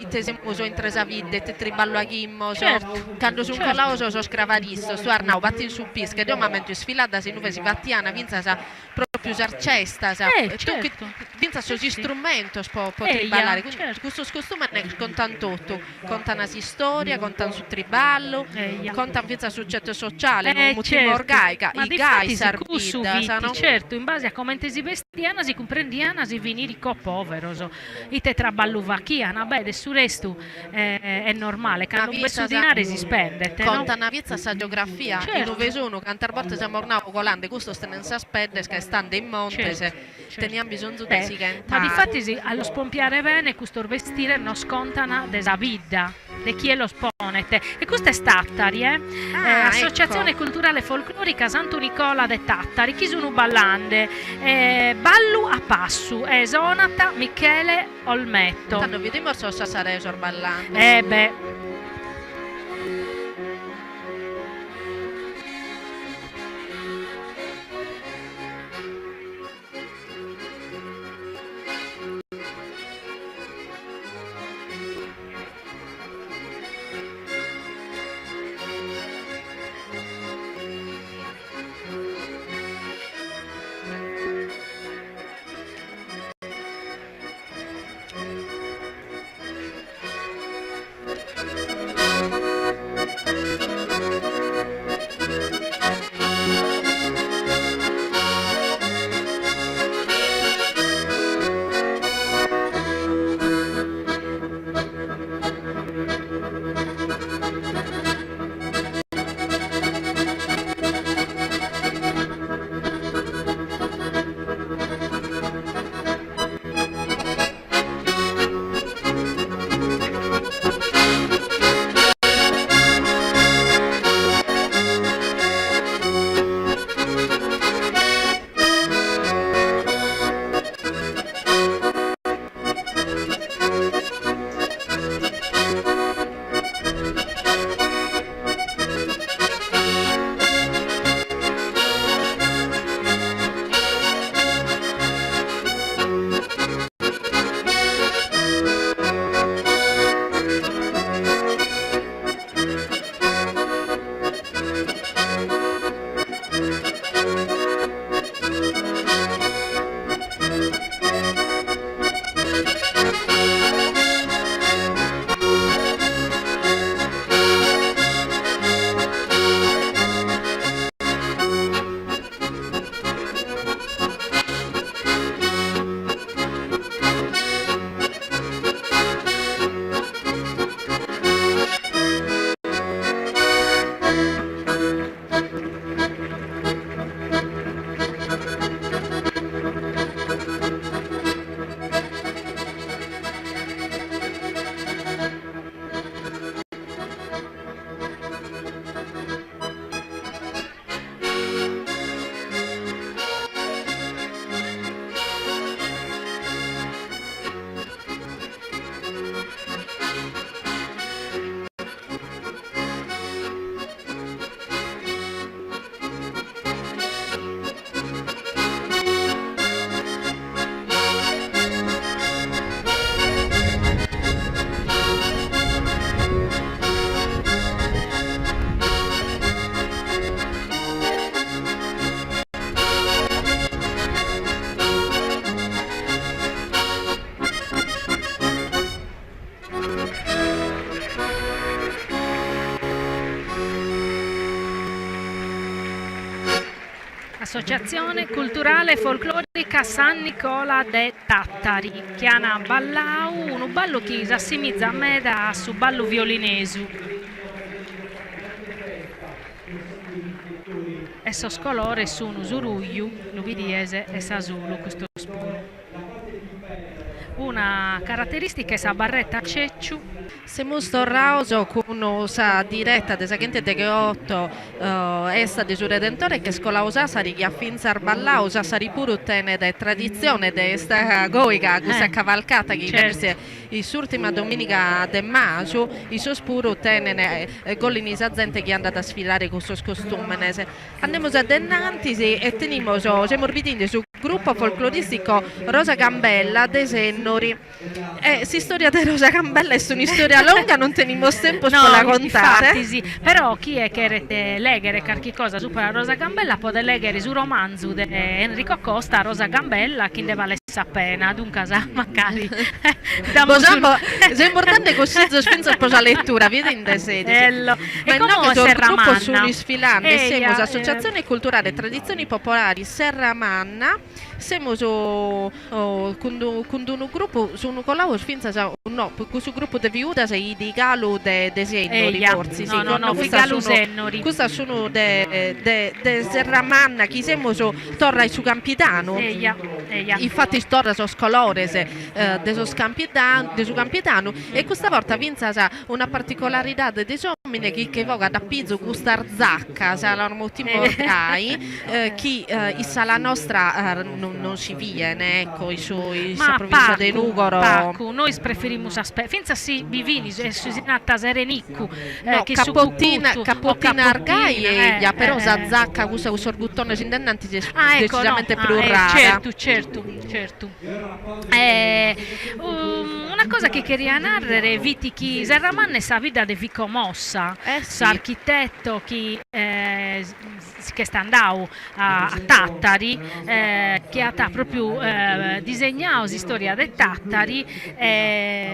tesemoso in tresa vide, te triballo a chimmo, Certo, quando su un certo. collauso so scravaristo, sto arnau, batti in su pisca, io mi mento sfilata, se nuove si vattiana, vinza sa proprio sarcesta, sa, tu che Certo. vinza so Sì, gli sì. strumenti può Eia, triballare, quindi certo. questo costume ne contano tutto, contano la storia, contano su triballo, Eia. contano vinza succetto sociale, non mutima Certo. orgaica, Ma i difatti gai si cussu sarbidda, viti, sanno? certo, in base a come si vestiana si comprendiana si vini ricco povero, so. I te traballuvacchiana, beh, del resto è normale, che Una non vista su dinari si spende, te, no? conta una pizza sa geografia, in Certo. dove sono, che tante volte siamo ornati con l'ande, questo sta non si spende, che stando in monte, Certo, se certo. teniamo bisogno di Beh, si ma cantare. difatti sì, allo spompiare bene questo vestire non scontana desa vita di chi lo sponete e questa è Tattari Associazione ecco. Culturale Folclorica Santo Nicola de Tattari chi sono ballande ballu a passu Sonata Michele Olmetto Tanto vediamo se sa Sareso ballando. beh Associazione Culturale Folclorica San Nicola de Tattari, che hanno ballato un ballo che si assimizza a me da su ballo violinesu. E so scolore sono Zurugliu, l'ubidiese e Sasulu, questo spuro. Una caratteristica è la barretta cecciu. Siamo storrauso con una diretta desa gente de che 8 esta di su redentore che scola usasari che affinzar balla usasari pure tenere tradizione de sta goica questa cavalcata che verse l'ultima domenica de maggio i sospuro tenere gollinisa gente che è andata a sfilare con questo costume andiamo a denantisi e teniamo siamo orbitindi su gruppo folcloristico Rosa Gambella de Sennori si storia di Rosa Gambella è una storia longa, non teniamo tempo per la contare. Infatti, sì. Però chi è che rete leggere qualche cosa su la Rosa Gambella può leggere su romanzo di Enrico Costa Rosa Gambella che ne vale appena dunque magari è importante così spinto per la lettura vedi in desede e come Serramanna sono sfilante siamo associazione culturale tradizioni popolari Serramanna siamo con un gruppo su un collaudo finza no questo gruppo di viuda sei di Galo de Sennori forse no Galo Sennori questa sono de Serramanna chi siamo torra su Campitano infatti torra so scolores de su Campitano e questa volta vinza una particolarità de uomini che voga da pizzo gustar zacca la mortimorgai chi issa la nostra non si viene ecco i suoi provincia di Nugoro noi preferiamo finza si vivini si nata Sereniccu che capottina argai però zacca questo sorguttone sindennanti decisamente più rara certo una cosa che queria narrare viti chi Serramanna è sa vita di Vico Mossa architetto che sta andando a Tattari che ha proprio disegnato la storia dei Tattari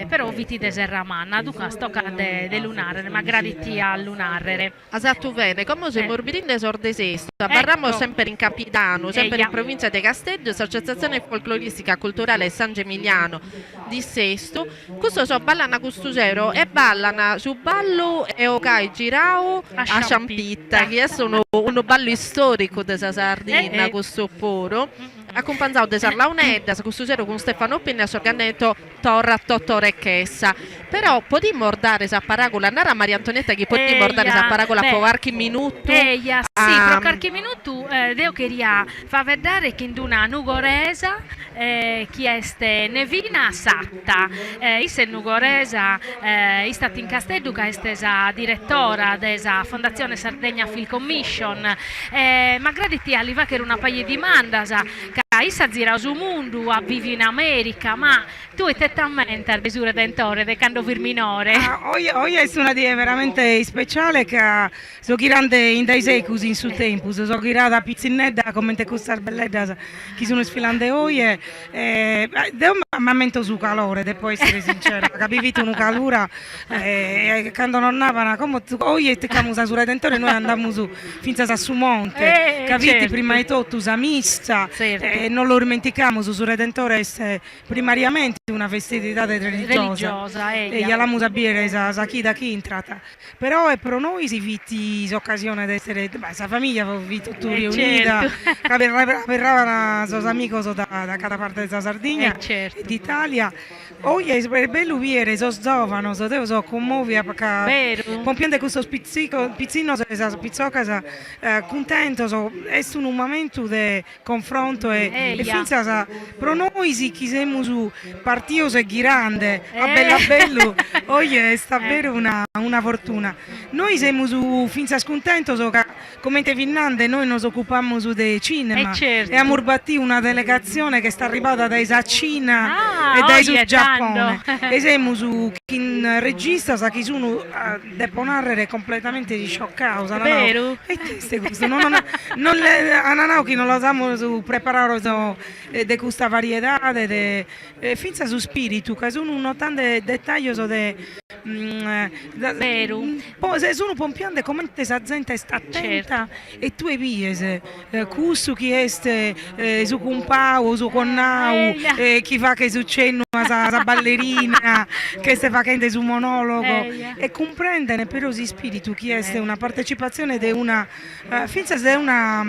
però viti di Serramanna dunque stocca de lunare ma graditi a lunare esatto bene come se morbidinde sordesesto parliamo sempre in Capitano sempre in provincia di Casteggio associazione folcloristica culturale San Gemiliano di Sesto questo so ballano a Custusero e ballano su ballo e okai girao a Ciampitta che sono un ballo storico della Sardegna questo poro accompagnato da Sarlaunedda Custusero con Stefano Pinna sorganetto Torra Tottorecchessa però potremmo dare esa paragola Nara Maria Antonietta che potremmo dare esa paragola per qualche minuto sì per qualche minuto devo queria fa vedere che in una nugoresa chi è Nevina Satta è nugoresa è stata in Castello che è stata direttora della Fondazione Sardegna Film Commission ma graditi all'Iva che era una paia di mandasa Issa gira su mondo a vivi in America, ma tu e te talmente al Gesù Redentore de quando vir minore. Oggi è una dia veramente speciale che so girando in dai secoli in suo tempo, so girata a pizzinetta come te questa bellezza che sono sfilando oggi devo ammento su calore, devo essere sincera, capivi tu una calura quando non andavano come tu oggi te camusa su Redentore noi andiamo su finza su monte, capiti certo. Prima di tutto usa mista. Certo. Non lo dimentichiamo, su Redentore è primariamente una festività religiosa e la musabire sa chi da chi entrata però è per noi si vitti l'occasione di essere sa famiglia tutti riunita certo. verravano suoi amici da cada parte della Sardegna certo. d'Italia oggi è bello vedere so giovani so commuovi perché compiendo questo pizzino pizzocca contento è un momento di confronto e finza per noi si chisiamo su partito e grande a bello oggi sta davvero una fortuna noi siamo su finza scontento come te Finlande noi nos occupiamo su del cinema certo. e abbiamo batti una delegazione che sta arrivata dai Cina e dai sul Giappone e siamo su chi regista sa chi sono devo narrare completamente scioccato vero? E questo non che non lo sappiamo su preparare di questa varietà finza su spirito che sono un tanto dettaglio Vero. Se sono pompiante come sa gente sta attenta e tu viese cusso chi este su compau su connau chi fa che succede sa ballerina che sta facendo su monologo e comprendere però si spirito chi è una partecipazione di una finza di una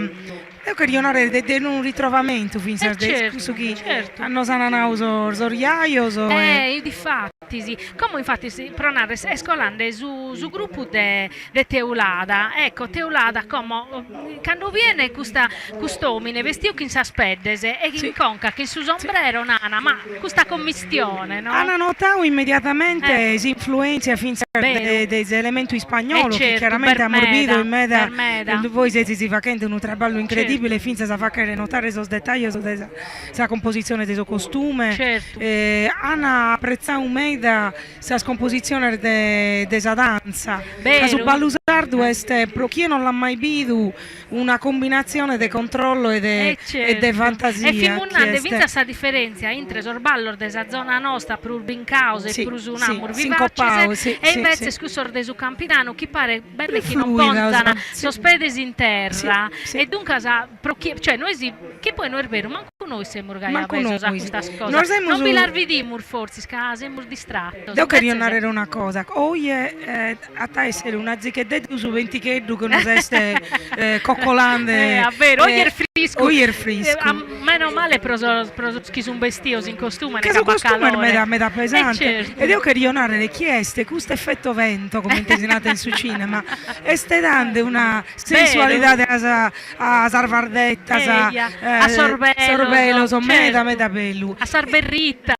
io credo di un ritrovamento finza su chi hanno sananau soriaio difatti sì. Come infatti si pronare escolande su gruppo de Teulada ecco Teulada come quando viene quest'omine vestito che sa speddese e in conca che su sombrero nana ma questa commistione no? Hanno notato immediatamente si influenza finza degli elementi spagnolo che chiaramente ha morbido in meda voi si facendo un traballo incredibile finza sa fare notare esos dettagli sa composizione del suo costume hanno apprezzato un meda sa scomposizione della danza su ballusardo pro chi non l'ha mai visto una combinazione di controllo e di fantasia e fimunante vinta sa differenza entre sorballo della zona nostra per Urbin Cause e per Usunamur vivace e invece scusor de su Campinano chi pare belle chi non ponzana sospedesi in terra e dunque cioè noi che poi noi è vero manco noi siamo organizzati a questa cosa non vi larvidimur forse siamo distratto devo carionare una cosa oie a te essere una zicchedetta su 20 che non siete coccolande è vero oie il frisco meno male chi sono vestiti in costume che su costume è meda pesante e devo carionare le chieste questo effetto vento come intesinate in su cinema e ste dando una sensualità a sarvardetta a sorbello meda bello a sarberritta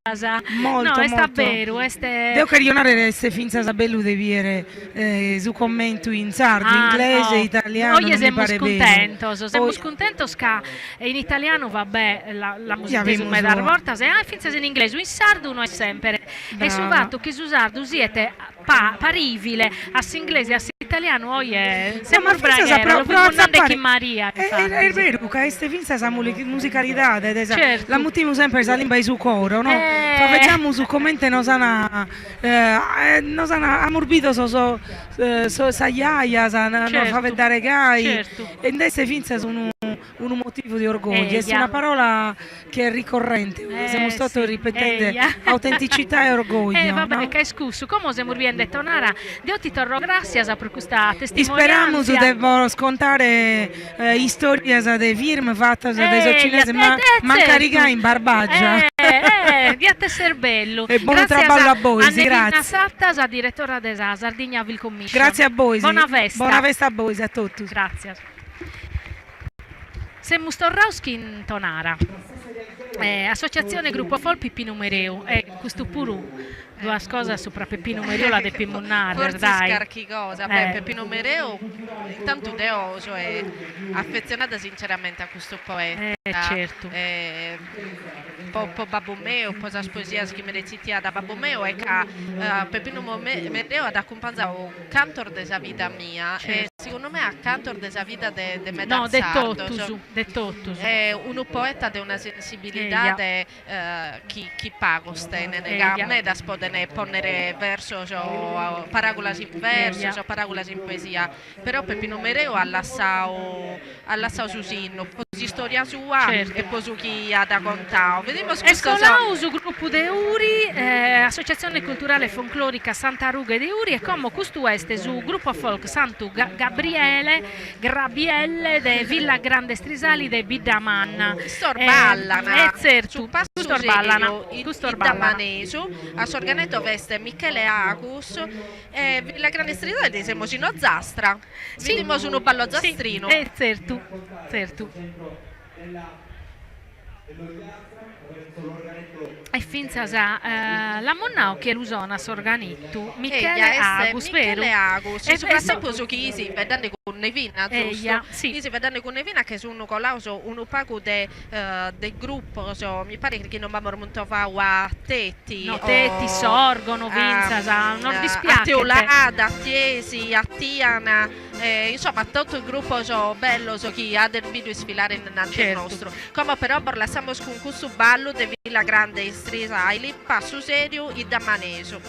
molto no, sta vero devo carionare queste finza sabello di viere su commento in sardo inglese italiano noi siamo contenti che in italiano vabbè la musica su meda volta se finza in inglese in sardo noi sempre e su fatto che su sardo siete parivile a inglese a italiano siamo braghiere lo Maria è vero che queste finza sa musicalità la muttiamo sempre sa limba su coro no? Vediamo su commenti non sanno ammorbito sa iaia non fa vedere gai e queste finza sono un motivo di orgoglio è una parola che è ricorrente siamo stati ripetendo autenticità e orgoglio vabbè no? che è scuso come siamo riendo tonara io ti torno grazie per questa testimonianza speriamo che devo scontare storie di firme fatte da dei cinesi ma carica in Barbagia di a te bello e buon traballo a voi grazie Satta sa direttora della Sardigna Vil Commission grazie a voi buona festa a voi a tutti grazie siamo Storrauski in Tonara associazione gruppo Fol Pippi Numereu e questo pure due cose sopra Peppi Numereu la de Pimunnare forse dai scarchi cosa Peppi Numereu intanto Deo è affezionata sinceramente a questo poeta certo po babbo mio po sa poesia che mi recitia da babbo mio e che Peppi Numereu ad accompagnato un cantor della vita mia e secondo me a cantor della vita de me no de tottus è un poeta di una sensibilità chi pago stene nega me da spodene ponere verso paragolas in verso paragolas in poesia però Peppi Numereu allassao su sinno così storia sua e poi su chi ha da contare vediamo Escolau su gruppo de Uri associazione culturale folclorica Santa Ruga de Uri e come questo est su gruppo folk Santo Gabriele Grabielle de Villa Grande Strisali de Bidamanna Storballana certo Storballana a Sorganeto veste Michele Agus e Villa Grande Strisali siamo in Zastra vediamo su un ballo zastrino certo e finza la monnao che l'usona s'organittu Michele Agus vero e soprattutto su chi si vedendo con Nevina giusto? Sì. Si vedendo con Nevina che sono colauso un pago del gruppo mi pare che non abbiamo molto a Tetti sorgono vinza non dispiace a Teolada, a Tiesi, a Tiana insomma tutto il gruppo bello chi ha del video sfilare nel nostro come però lasciamo con questo ballo di Villa Grande Strisali passo serio e da maneso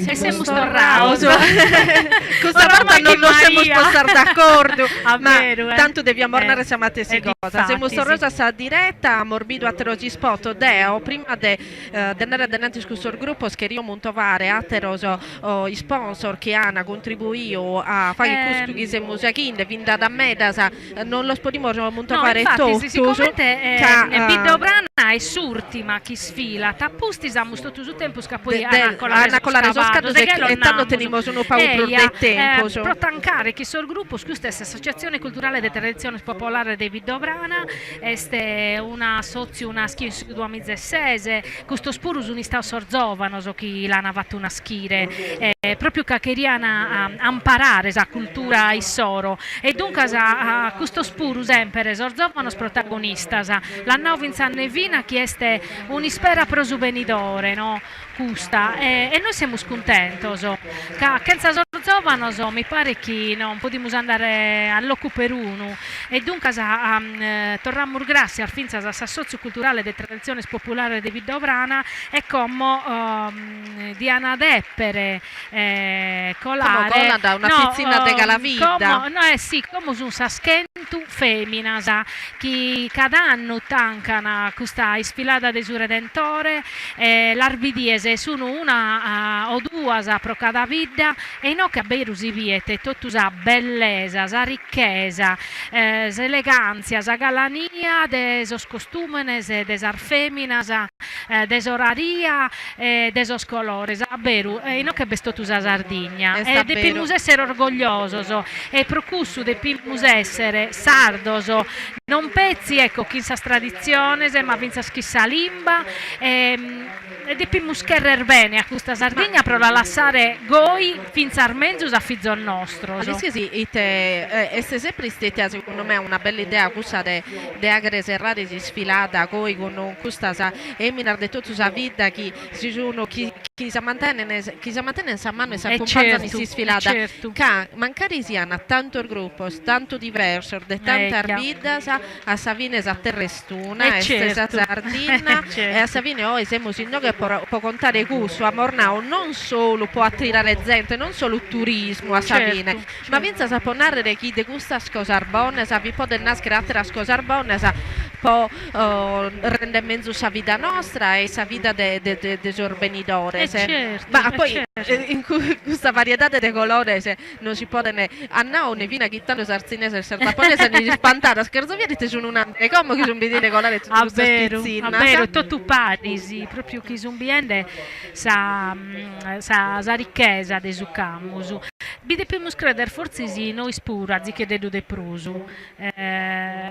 E siamo storrauso. Questa volta non lo siamo spostare d'accordo, ma vero, tanto dobbiamo tornare siamo a te cosa. infatti, Siamo sì. storrosa sa diretta, morbido aterosi spot, deo, prima de andare adelante scusso il gruppo, scheriamo un tovare, ateroso, i sponsor che hanno contribuito a fare questo che siamo usando, vinda da me, non lo spodimo molto fare infatti, tutto. sicuramente video brana è surtima chi sfila, tappusti siamo tutto su tempo scapoi Ana colare scavato e tanto teniamo sono paura del tempo. Pro tancare chi sono il gruppo, questa è l'associazione culturale di tradizione popolare di Viddobrana, è una sozio una schia in 2016, questo spurus un'istà sorzovano so chi l'hanno fatto una schire, proprio che queriana a imparare la cultura issoro e dunque a questo spurus sempre sorzovano protagonista, l'hanno vinzanne vina che è un'ispera prosubenidore, no? Custa e noi siamo scontenti che sorzovano mi pare che non possiamo andare all'occu per uno e dunque torniamo grazie al finza alla socioculturale di tradizione popolare di Viddobrana e come di anadeppere colare da una pizzina de galavida come un saschentu femmina che cada anno tancana questa isfilata del suo redentore l'arbidiese sono una o due pro cada vita e non che abbiamo si viete tutta la bellezza, la ricchezza, l'eleganza, la galania desos costumes, desar feminas, desoraria, desos colores, abberu e non che bestotus a Sardigna e depimus essere orgogliosos e procussu depimus essere sardoso non pezzi ecco chi sa tradizione ma vinza schissa limba e depimus scherrer bene a questa Sardigna però la lasciare goi finza armenzus a fizzo nostro sì, è sempre stata secondo me una bella idea questa de agre serrate si sfilata goi con questa eminar de tutta la vita che si sono chi si mantiene in sa mano e sa accompagnano si sfilata che mancari siano tanto il gruppo tanto diverso de tante vita a Savine a Terrestuna e a Sardina e a Savine oggi siamo in che può contare questo a Mornao non solo può attirare gente non solo il turismo a Savine ma vinza sa può narrare chi de gusta scosar bonne sa vi può del nascere altre scosar bonne sa può rendere mezzo sa vita nostra e sa vita de sorbenidore ma poi in questa varietà di colori non si può a Nao ne vina chittando sarzinese e sardaponese ne spantata scherzo via te sono una e come che sono vedere colore tutto vero tutto parisi proprio chi sono biende sa ricchezza de sucamus vi dobbiamo credere forse sì noi spura ziche de de prusu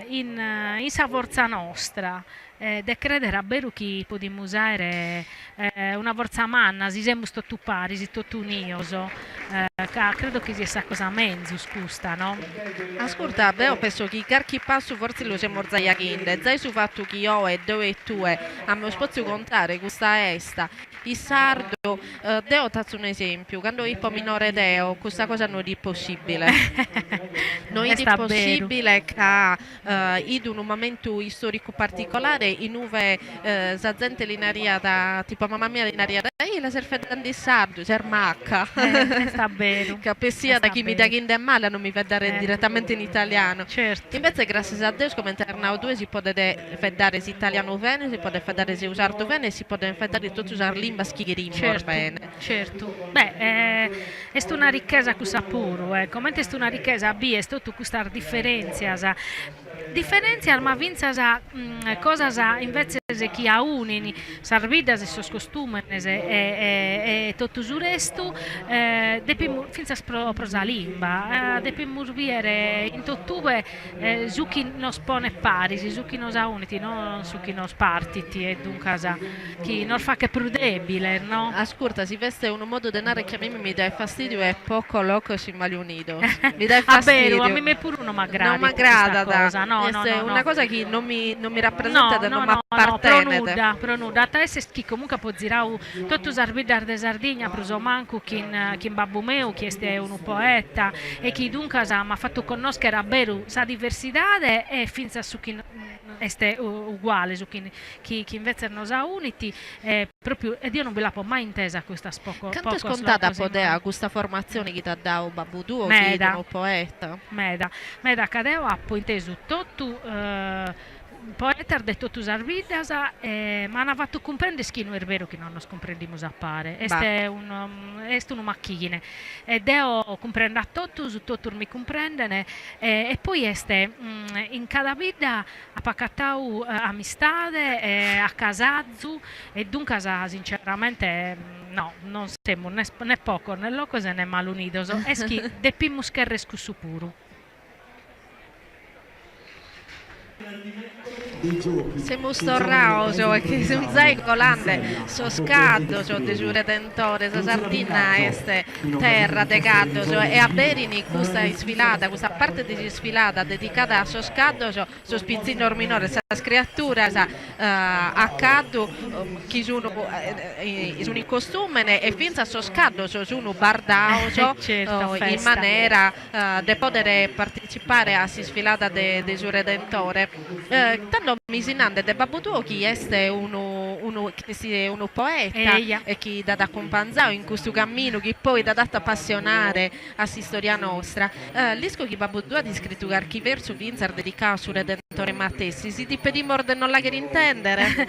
in sa forza nostra de credere a vero che possiamo usare una forza manna si siamo tutto pari si tutto unioso credo che sia sta cosa mezzo scusta, no? Ascolta, beh, penso che carchi passo forse lo siamo zagliachinde, zai su fatto che io e due e tue, a me posso contare questa esta, il sardo, deo tazzo un esempio, quando io minore deo, questa cosa non è possibile. Non è Sta possibile che in un momento storico particolare, in uve sa gente l'inaria da, tipo mamma mia l'inaria da, la serfedan di sardo, sermacca. Sta bene. Capissia da Sta chi mi bene. dà che è male non mi vedere direttamente in italiano. Certo. Invece grazie a Dio come internao 2 si può fare italiano bene, si può fare usardo bene, si può fare tutto usare lingua schigherin bene. Certo. Beh, è una ricchezza che sapuro, come è una ricchezza B, è tutto questa differenza, ma vinza cosa invece chi ha unini, sarvidas e sos costumes e tutto su resto, finza prosa limba, depimur viere in tottube su chi nos pone parisi, su chi nos ha uniti, non su chi nos partiti e dunque chi non fa che prudebile, no? Ascolta, si veste un modo di denaro che a me mi dà fastidio è poco loco si maliunido. Mi dà fastidio. A me pure uno m'aggrada. Non m'aggrada, cosa. No, è una cosa che non mi rappresenta e non mi no, appartiene. pronuda. A te se chi comunque può girare tutto Sarbidar de Sardegna, preso manco chi in babbo meu, chi è un poeta e chi dunque mi ha fatto conoscere a Beru sa diversità e finza su chi è uguale su chi invece non sa uniti proprio ed io non ve la può mai intesa questa poco Quanto è scontata podea questa formazione che ti ha dato babbo tuo che è un poeta? Meda cadeo ha poi inteso tutto poeta ha detto tu Sarvidas ma hanno fatto comprendere che non è vero che non nos comprendimos a pare è una macchina ed io comprendo tutto su tutto mi comprendene e poi in cada vita ha paccattau amistade a casazzu e dunque sinceramente no non siamo né poco né locos né malunidos e che depimus che rescussu puru. Siamo storrauso e che non sai colande so scaddo so de giù redentore so sardina este terra de gaddo so, e a Berini questa sfilata questa parte di sfilata dedicata a so scaddo so spizzino minore sa creatura a caddo chi sono in costume e finza so scaddo sono bardao certo, in maniera di poter partecipare a si sfilata de giù redentore tanto misinande de babbo tuo chi è uno poeta e chi da accompagnare in questo cammino che poi da appassionare a si storia nostra l'isco che babbo tuo ha descritto archiverso vinzar dedicato su redentore Mattessi si ti pedimor de non la che intendere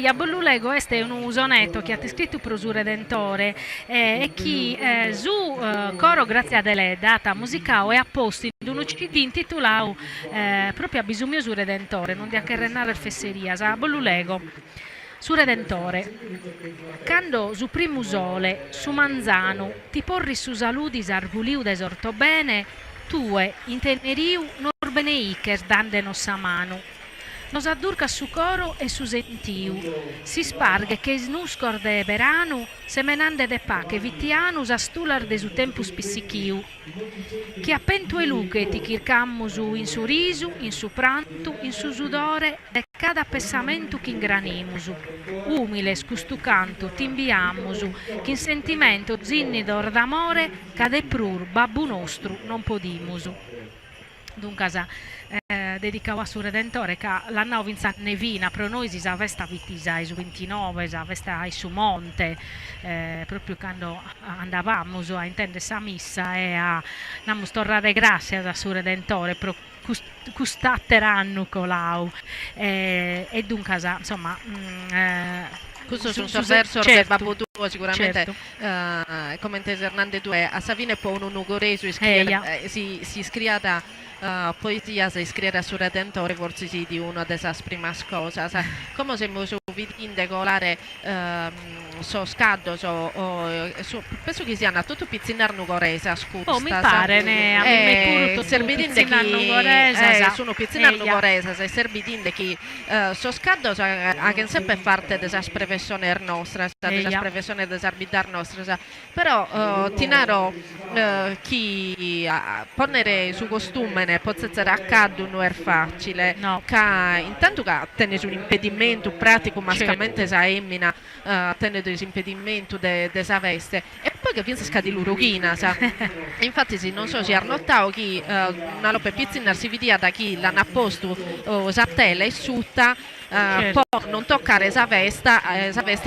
a Bollulego è un usonetto che ha scritto pro su redentore e chi su coro grazie a delle data musicale e a posti di uno CD intitolato proprio a bisogno su redentore non di anche renare fesseria a Bollulego su redentore quando su primo sole su manzano ti porri su saludi sarguliu desorto bene tue inteneriu nor bene iker dande nossa mano nos addurca su coro e su sentiu si sparge che snuscor de verano semenande de pache vitianus astular de su tempus pissichiu che appento e luche ti chircammusu in su risu in su prantu in su sudore de cada pessamento che ingranimusu umile scustu canto ti inviammusu che in sentimento zinnidor d'amore cade prur babbu nostru non podimusu dunque dedicavo a su redentore che l'anno vinza nevina però noi si avesta vitisa su 29 si avesta su monte proprio quando andavamo a intendere sa missa e a tornare grazie a su redentore però custatteranno colau e dunque insomma questo è un sovverso del babbo tuo sicuramente come Hernande 2 a Savine può un unugoreso si scriata poesia si scrive su redentore forse sì di una delle prime cose come se mi vidinde colare so scaddo penso che siano tutto pizzinar nugoresa scusa mi pare a me pure servitinde che sono pizzinar nugoresa se servitinde che so scaddo a che sempre parte della espressione nostra della professione desarbidar nostra, però tinaro chi ponere su costume può essere accaddu non è facile, No. intanto che tenere un impedimento pratico mascalmente Certo. sa emmina tenere impedimento de sa veste e poi che pensa scadi l'urochina, sa. Infatti sì, non so se ha notato che una lope pizzina si vede da chi l'hanno apposto sa tela e sutta Certo. può non toccare sa vesta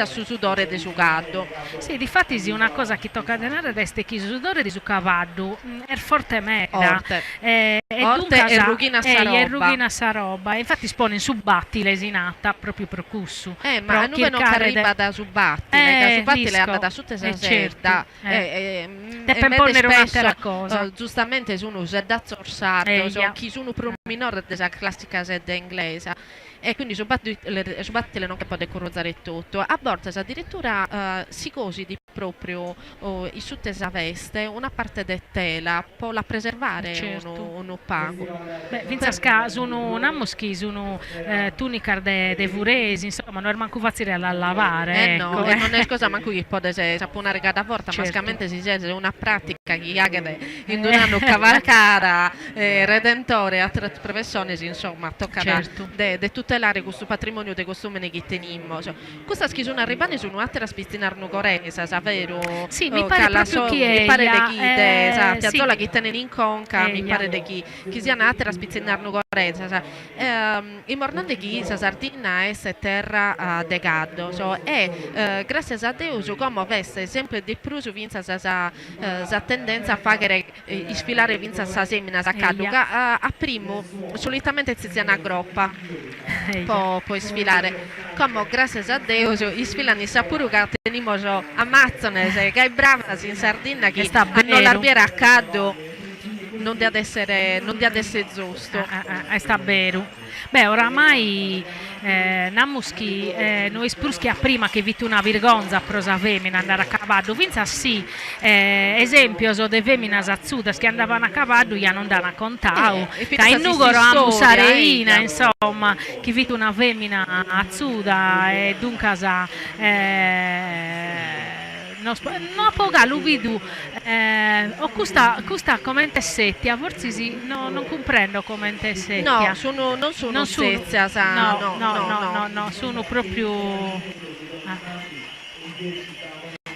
su sudore de sugaddo. Sì, difatti sì, una cosa che tocca denare resta che il sudore di su cavallo è forte merda. Orte. E Orte dunque e rughina sta roba. e rughina sta roba. Infatti spone su batti lesinata proprio per cussu. Ma a noi non arriva da subattile, che subattile è andata su te certo. serda. E per ponere un'altra cosa. Giustamente sono da zorzardo, Ja. chi sono pro minore della classica sede inglese. E quindi subattile non che può decorrozzare tutto. A volte addirittura si cosi di proprio i suttesa veste, una parte de tela, può la preservare Certo. uno pago. Beh, vinza sono namuschi, sono tunica de vuresi, insomma, non è manco facile a lavare. No, ecco. e non è cosa manco che può saponare cada volta, Certo. mascalmente si dice una pratica che ha che in un anno cavalcara, redentore, a tre professioni, insomma, tocca Certo. de tutelare questo patrimonio de costume che teniamo. Questa sono arrivate su un'altra spizzinarno coresa, vero? Sì, mi pare proprio chi è mi pare ella, di chi de sì. Piazzola che tenen in conca, mi Ella. pare di chi sia un'altra spizzinarno coresa. I mornandi chi sa Sardina è terra de gaddo, e grazie a Dio come veste sempre di più su vinza sa tendenza a fare sfilare vinza sa semina sa caddu, a primo solitamente si una groppa può sfilare come grazie a Dio sfilano sa pure che teniamo Amazzone che è brava in Sardegna che sta hanno vero. l'arbiera a caddu non deve essere giusto. Sta vero. Beh, oramai namuschi noi spruschi a prima che vite una virgonza prosa femmina andare a cavallo. Vinza sì, esempio so de femmina azzudas che andavano a cavallo e non danno a contau. E Che in pensa Nugoro si a storia, Musareina, Ida. insomma, che vite una femmina azzuda e dunque sa no poca lo vedo o questa come settia forse sì non comprendo come settia No, non sono sezia, sa, no, sono proprio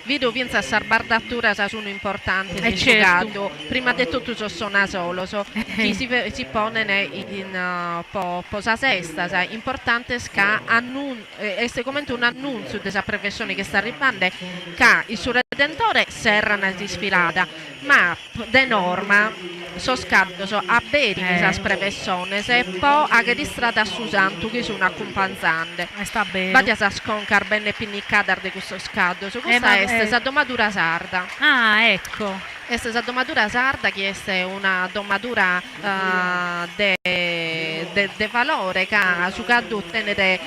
Vedo pensa a sarbardatura sono importanti nel certo. giocato. Prima di tutto sono solo, chi si pone in posa sesta, importante è che come un annuncio della professione che sta arrivando che il suo redentore serra una sfilata, ma de norma scatto a bere questa professione se poi a che di strada a Susanto che sono accompagnante. sta bene. Vadi a sconcar bene pinnicada di questo scatto, questa è questa domatura sarda. Ecco. Questa domatura sarda che è una domatura de valore che su caddu tenere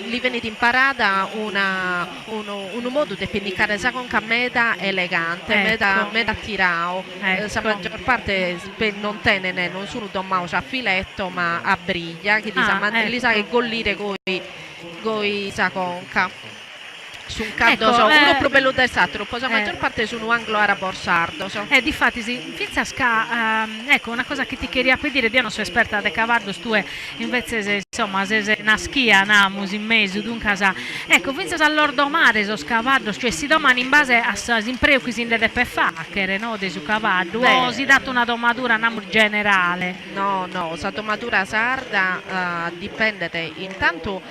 li venite imparata un modo di pinnicare sa con meda elegante, Ecco. meda tirao. Ecco. La maggior parte non tenene, non sono dommaus a filetto ma a briglia, che li sa che gollire coi sa conca. Su un caddo Ecco, uno proprio bello del satiro, poi la maggior parte sono anglo-arabo sardo. Difatti sì, finza ecco una cosa che ti queria pedire, io non sono esperta di cavallo, tu invece insomma se una schia namus in mezzo dunque ecco finza all'ordomare so scavallo, cioè si domani in base a impreu che si deve facere no di su cavallo o si dà una domatura namus generale. No, sa domatura sarda dipende intanto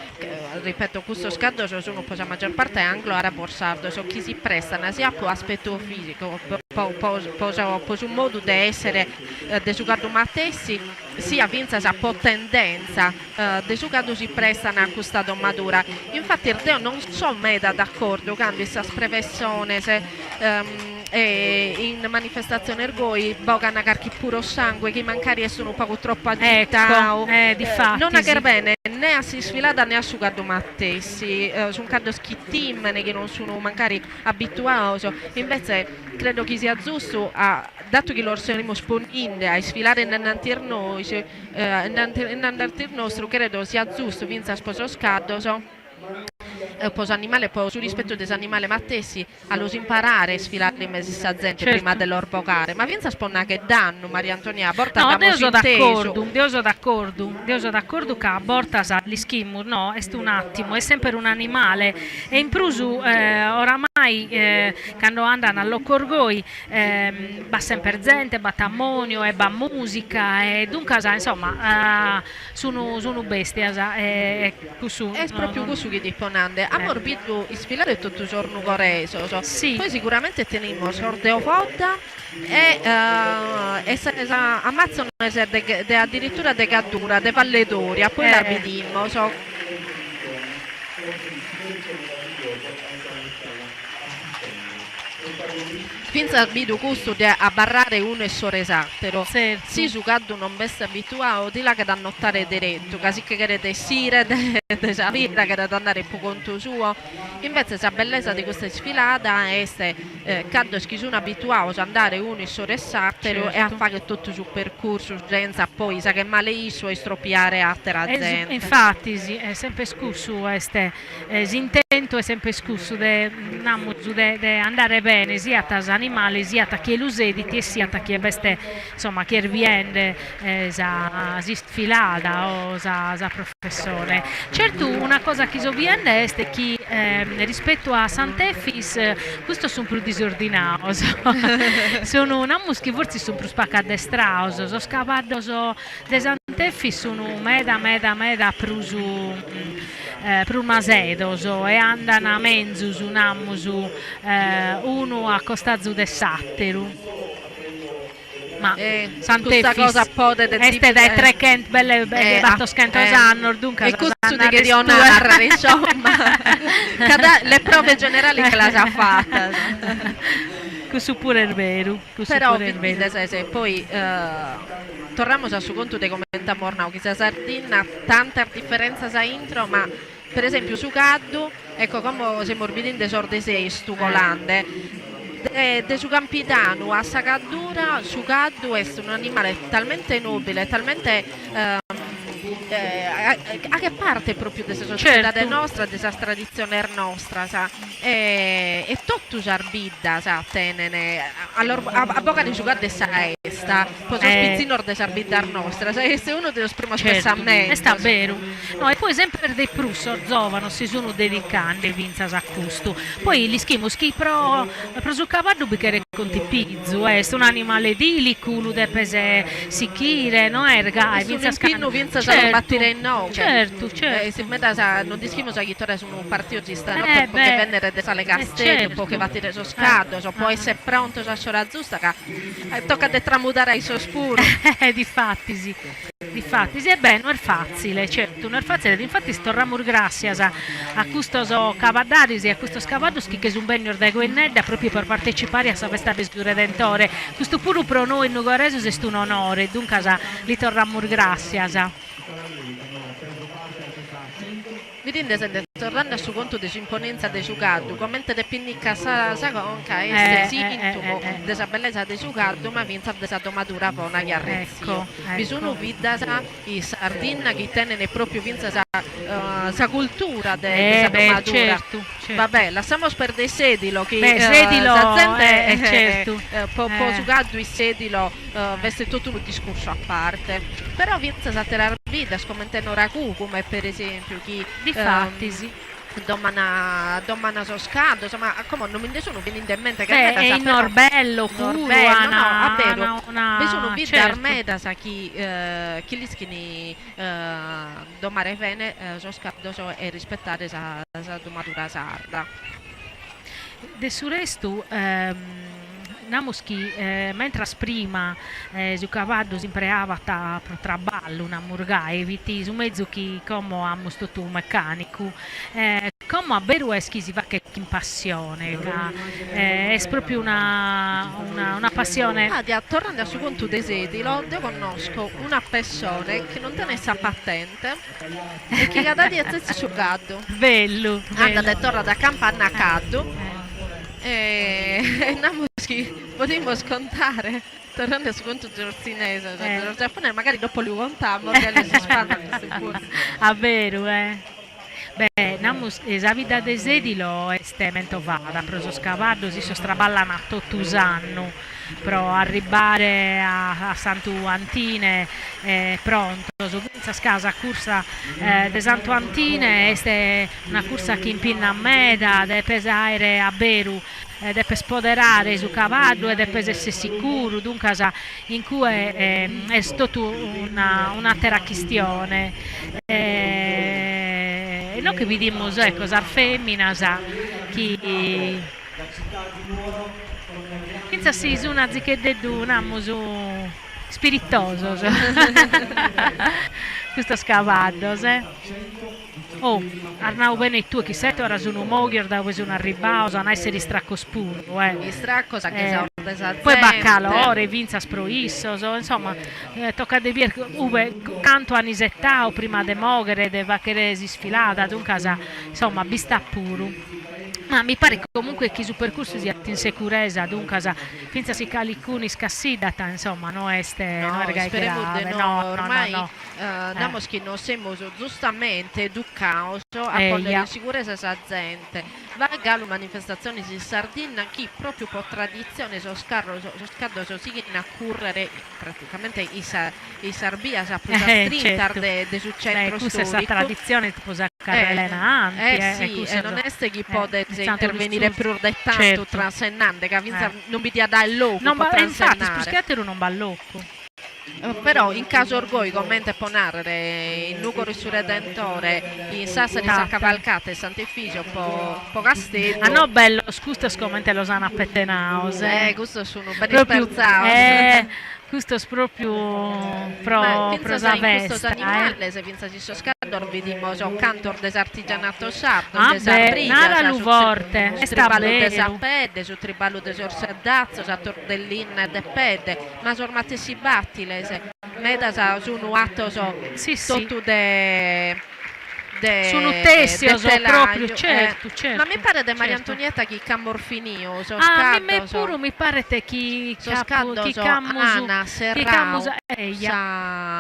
ripeto questo scaddo sono poi la maggior parte anglo-arabo sardo, chi si prestano sia per aspetto fisico per un modo di essere de sucado matessi sia vinza sa po' tendenza de sucado si prestano a questa domatura. Infatti io non sono meda d'accordo con questa professione se in manifestazione ergoi bogano carchi puro sangue che mancari sono un po' troppo agitati difatti non a bene né a si sfilata né a sucado mattessi sono caddo schittimmene che non sono mancari abituati invece credo che sia giusto dato che loro siamo sponinde a sfilare innantir noi innantir nostro credo sia giusto vinza sposo scaddo pos animale, poi sul rispetto degli animali mattessi, allo imparare a sfilare in mezzo a gente Certo. prima dell'orbocare. Ma pensa sponna che danno, Maria Antonia, a borta No, abbiamo Deo so d'accordo che a borta sa gli schimmu, no, è un attimo, è sempre un animale e in prusu oramai quando andano all'occorgoi va sempre gente, va ammonio e va musica e dunque insomma sono bestie e così, è proprio così che diponande. Amor bidu sfilare tutto il giorno coreso. Sì. Poi sicuramente teniamo sorteo foda e ammazzano addirittura de cattura, de valledori, a poi l'arbidimmo. Finza al bidu gusto di abbarrare uno e soresattero. Certo. Si su caddu non veste abituato di là che da nottare diretto, così che de sire de sapira che da andare un po' conto suo. Invece la bellezza di questa sfilata è se caddo che sono abituato ad andare uno e soresattero Certo. e a fare tutto sul percorso senza poi sa che male iso e stroppiare altra gente. Infatti sì, è sempre scusso s'intento è sempre scusso de andare bene sia a animali sia a chi lo sediti e sia a chi veste insomma chi viene si sfilata o sa professione. Certo una cosa che so viene è che rispetto a Sant'Efis questo sono più disordinato sono una che forse sono più spaccadestrato so scappato de Sant'Efis sono meda più masedo e andano a mezzo su uno a costazo de satteru ma questa cosa pode este dai 300 belle batto scento sanno dunque e questo che di onare insomma le prove generali che la sa fatta questo pure è vero però se poi torniamo a su conto dei commenti mornau che sia Sardina tanta differenza sa intro ma per esempio su Caddu ecco come siamo morbidini de sorde sei stucolande de su Campitano a Sacadura su Caddu è un animale talmente nobile talmente a che parte proprio della società nostra, della tradizione nostra, sa? E tutto s'arbida, sa, tenene. Allora, a bocca di giocare sa esta, poi spizzino de s'arbida nostra, sa, è uno dei primi pensamenti. Sta vero. No, e poi sempre dei prusso giovani si sono dedicati vinza a questo. Poi gli schimus chi pro su cavallo perché conti pizzo, è un animale idilico, lo deve sicchire, no? Erga, vinza scano, vinza battire in no. Certo. Se meta non dischimo sa chi torna su un partito ci sta, no? Perché vennere de sale castello, poi che battire so scado, può essere pronto a sciora giusta che tocca de tramutare ai sospuri. Difatti sì, e beh, non è facile, certo, non è facile, infatti sto ramur gracias a questo cavadaris e a questo scavados che sono ben da Guennedda proprio per partecipare a questa festa del Redentore. Questo pure pro noi in Nugoreso è un onore, dunque li torramur gracias. Vedete, se tornando su conto dell'imponenza del Giucaddu, commenta de pinnicca sa conca sì intumo della bellezza del Giucaddu, ma vinta della domatura buona che arrezio. Bisogna vita i sardina che tenene proprio vinta sa cultura della domatura. Certo. Vabbè, lasciamo per dei sedilo che sedilo certo. Po Giucaddu il sedilo veste tutto un discorso a parte. Però vinta sa terar vita, scommentano ragù, come per esempio chi Difatti sì. Domana Soscado, insomma, come non mi sono venuto in mente che è in Norbello, vero. Mi sono visto certo. Armeda sa chi li schini domare bene Soscado e rispettare sa domatura sarda. De su resto Namuschi mentre prima su cavallo si impreava pro traballo una murgai viti su mezzo che come ha mostrato un meccanico come a vero è che si va che in passione è proprio una passione tornando a su conto dei sedilo io conosco una persona che non te ne sa patente e che ha di essere su Caddu bello anda e torna da campana a Caddu e potremmo scontare tornando su conto giorzinese giapponese magari dopo li contiamo che si spanna queste cose vero Beh, namus esa vida de sedilo este mentovada, proso scavado si sostraballano a Tottusannu, pro arrivare a Santu Antine pronto, su questa scasa corsa de Santu Antine, este una corsa che impinna a meta, de pesare a Beru, deve spoderare su cavallo e deve essere sicuro, dunque in cui è stata una terra questione. E noi che vediamo cosa femmina che pensa si su una zicchededdu un spiritoso questo scavallo oh, Arnau bene tu chi sei ora sono mogher da sono arrivato sono essere stracco spuro Mi stracco sa che poi baccalore vinza sproisso insomma tocca de dire uve canto a nisettao prima de mogere de vaccheresi sfilata dunque insomma bista puro. Ma mi pare che comunque chi su percorso sia in sicurezza, dunque finza si calicuni scassidata, insomma, no este, no, no speriamo di no, no, ormai no. damos che non siamo giustamente educados a porre in sicurezza sa gente. Va a galo manifestazioni in Sardegna chi proprio per tradizione so scaddo so si a correre praticamente i Sarbia sa strintar de su centro storico. Questa tradizione tipo Elena sì, e non è che può intervenire più di tanto transennante che non vi dia dal loco non infatti spuschettero non ballocco. Però in caso orgoglio commenta ponare il Nugoro su Redentore in Sassari sa cavalcate Sant'Efisio po Castello no bello scusa scommente Losana Pettenaus questo sono ben sperzato questo è proprio prosa questo animale se pensa si scador vediamo cantor des artigianato sardo nara luvorte su tribalo des appede su tribalo des orsedazzo sa tordellin de pede ma sormate si battile meda sa su un atto sotto sono tessio proprio certo. Ma mi pare di Maria Antonietta chi camorfinio mi pare te chi Ana Serrao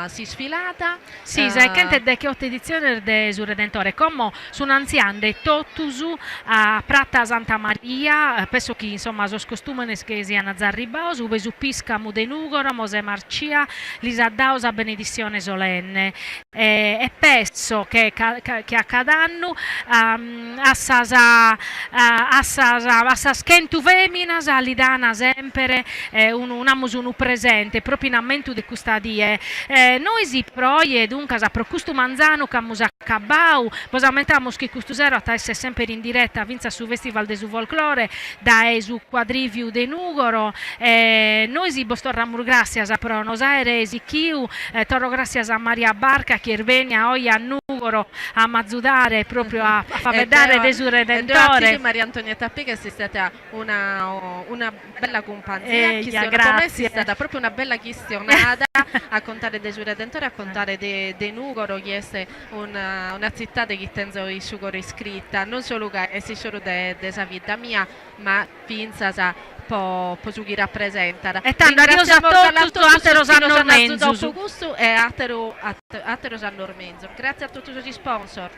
si sfilata sì sai che è che 8 edizione de su Redentore come sono anziani de Tottusu a Prata Santa Maria penso che insomma so costumene che siano zarribao su Vesu Pisca Mudenugoro Mose Marcia Lisa Dausa benedizione solenne e penso che accadanno a schentu femmina salidana sempre un presente proprio in ammento di questa die noi si proie dunque a procusto manzano camusa cabau posamente che questo zero essere sempre in diretta vinza su Festival de su Folklore da su quadrivio de Nugoro noi si bostorramur gracias a Pronos Aires chiu toro gracias a Maria Barca che venia oggi a Nugoro a mazzudare proprio a far vedere Gesù Redentore Maria Antonietta P che è stata una bella compagnia grazie è stata proprio una bella chistionata a contare Gesù Redentore a contare de Nugoro che è una città che tengo il suo iscritta non solo che è solo della vita mia ma pensa po su chi rappresenta e tanto adios a tutti atero San Normenzo e atero San Normenzo grazie a tutti gli sponsor.